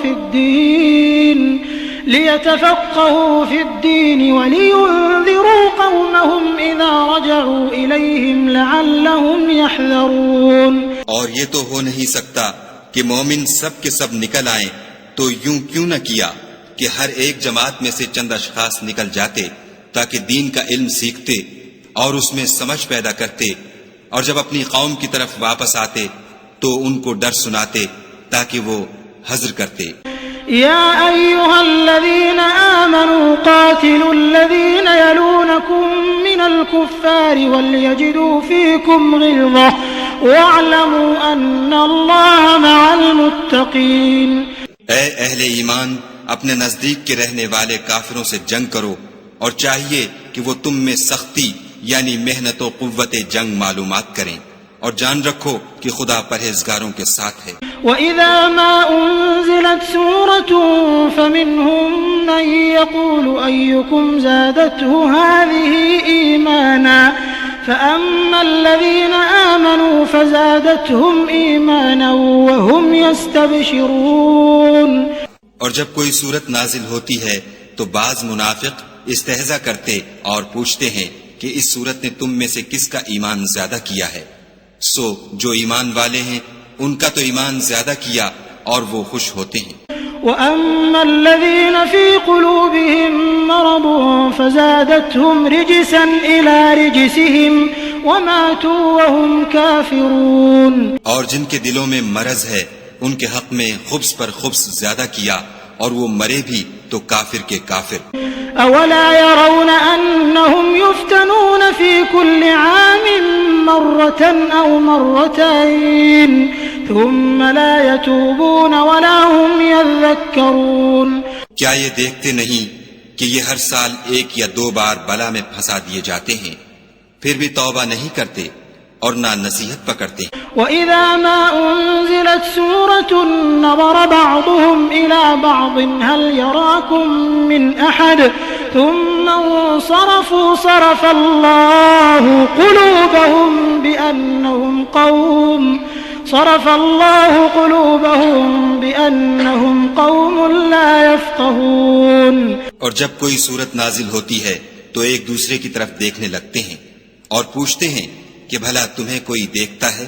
في الدين ولينذروا قومهم إذا رجعوا إليهم لعلهم يحذرون. اور یہ تو ہو نہیں سکتا کہ مومن سب کے سب نکل آئیں، تو یوں کیوں نہ کیا کہ ہر ایک جماعت میں سے چند اشخاص نکل جاتے تاکہ دین کا علم سیکھتے اور اس میں سمجھ پیدا کرتے، اور جب اپنی قوم کی طرف واپس آتے تو ان کو ڈر سناتے تاکہ وہ حذر کرتے. يا أيها الذين آمنوا قاتلوا الذين يلونكم من الكفار وليجدوا فيكم غلظة واعلموا أن الله مع المتقين. اے اہل ایمان، اپنے نزدیک کے رہنے والے کافروں سے جنگ کرو، اور چاہیے کہ وہ تم میں سختی یعنی محنت و قوت جنگ معلومات کریں، اور جان رکھو کہ خدا پرہیزگاروں کے ساتھ ہے. وَإِذَا مَا أُنزِلَتْ سُورَةٌ فَمِنْهُمْ مَنْ يَقُولُ أَيُّكُمْ زَادَتْهُ هَذِهِ إِيمَانًا فَأَمَّا الَّذِينَ آمَنُوا فَزَادَتْهُمْ إِيمَانًا وَهُمْ يَسْتَبْشِرُونَ. اور جب کوئی صورت نازل ہوتی ہے تو بعض منافق استہزاء کرتے اور پوچھتے ہیں کہ اس صورت نے تم میں سے کس کا ایمان زیادہ کیا ہے، سو جو ایمان والے ہیں ان کا تو ایمان زیادہ کیا اور وہ خوش ہوتے ہیں. وَأَمَّا الَّذِينَ فِي قُلُوبِهِم مَّرَضٌ فَزَادَتْهُمْ رِجْسًا إِلَى رِجْسِهِمْ وَمَاتُوا وَهُمْ كَافِرُونَ. اور جن کے دلوں میں مرض ہے ان کے حق میں خبث پر خبث زیادہ کیا اور وہ مرے بھی تو کافر کے کافر. أَوَلَا يَرَوْنَ أَنَّهُمْ يُفْتَنُونَ فِي كُلِّ عَامٍ مَّرَّةً أَوْ مَرَّتَيْنِ ثُمَّ لَا يَتُوبُونَ وَلَا هُمْ يَذَّكَّرُونَ. کیا یہ دیکھتے نہیں کہ یہ ہر سال ایک یا دو بار بلا میں پھنسا دیے جاتے ہیں، پھر بھی توبہ نہیں کرتے اور نہ نصیحت پکڑتے. وَإِذَا مَا أُنزِلَتْ سُورَةٌ نَظَرَ بَعْضُهُمْ إِلَى بَعْضٍ هَلْ يَرَاكُمْ مِنْ أَحَدٍ ثُمَّ انصَرَفُوا صَرَفَ اللَّهُ قُلُوبَهُمْ بِأَنَّهُمْ قَوْمٌ لَا يَفْقَهُونَ. اور جب کوئی صورت نازل ہوتی ہے تو ایک دوسرے کی طرف دیکھنے لگتے ہیں اور پوچھتے ہیں کہ بھلا تمہیں کوئی دیکھتا ہے،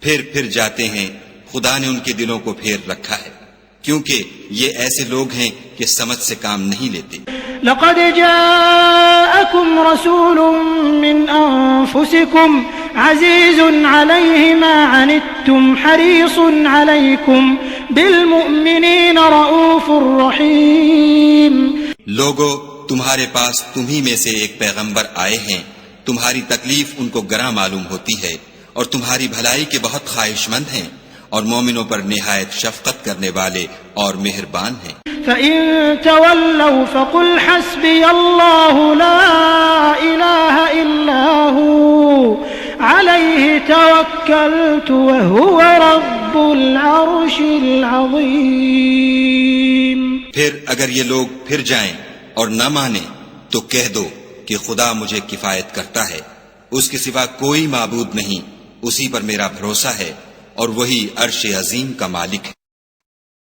پھر جاتے ہیں، خدا نے ان کے دلوں کو پھیر رکھا ہے، کیونکہ یہ ایسے لوگ ہیں کہ سمجھ سے کام نہیں لیتے. لقد جاءكم رسول من أنفسكم عزيز عليه ما عنتم حريص عليكم بالمؤمنين رؤوف رحيم. لوگو، تمہارے پاس تمہیں میں سے ایک پیغمبر آئے ہیں، تمہاری تکلیف ان کو گراں معلوم ہوتی ہے اور تمہاری بھلائی کے بہت خواہش مند ہیں، اور مومنوں پر نہایت شفقت کرنے والے اور مہربان ہیں. فَإِن تَوَلَّوْا فَقُلْ حَسْبِيَ اللَّهُ لَا إِلَهَ إِلَّا هُوَ عَلَيْهِ تَوَكَّلْتُ وَهُوَ رَبُّ الْعَرْشِ الْعَظِيمِ. پھر اگر یہ لوگ پھر جائیں اور نہ مانیں تو کہہ دو کہ خدا مجھے کفایت کرتا ہے، اس کے سوا کوئی معبود نہیں، اسی پر میرا بھروسہ ہے اور وہی عرش عظیم کا مالک ہے۔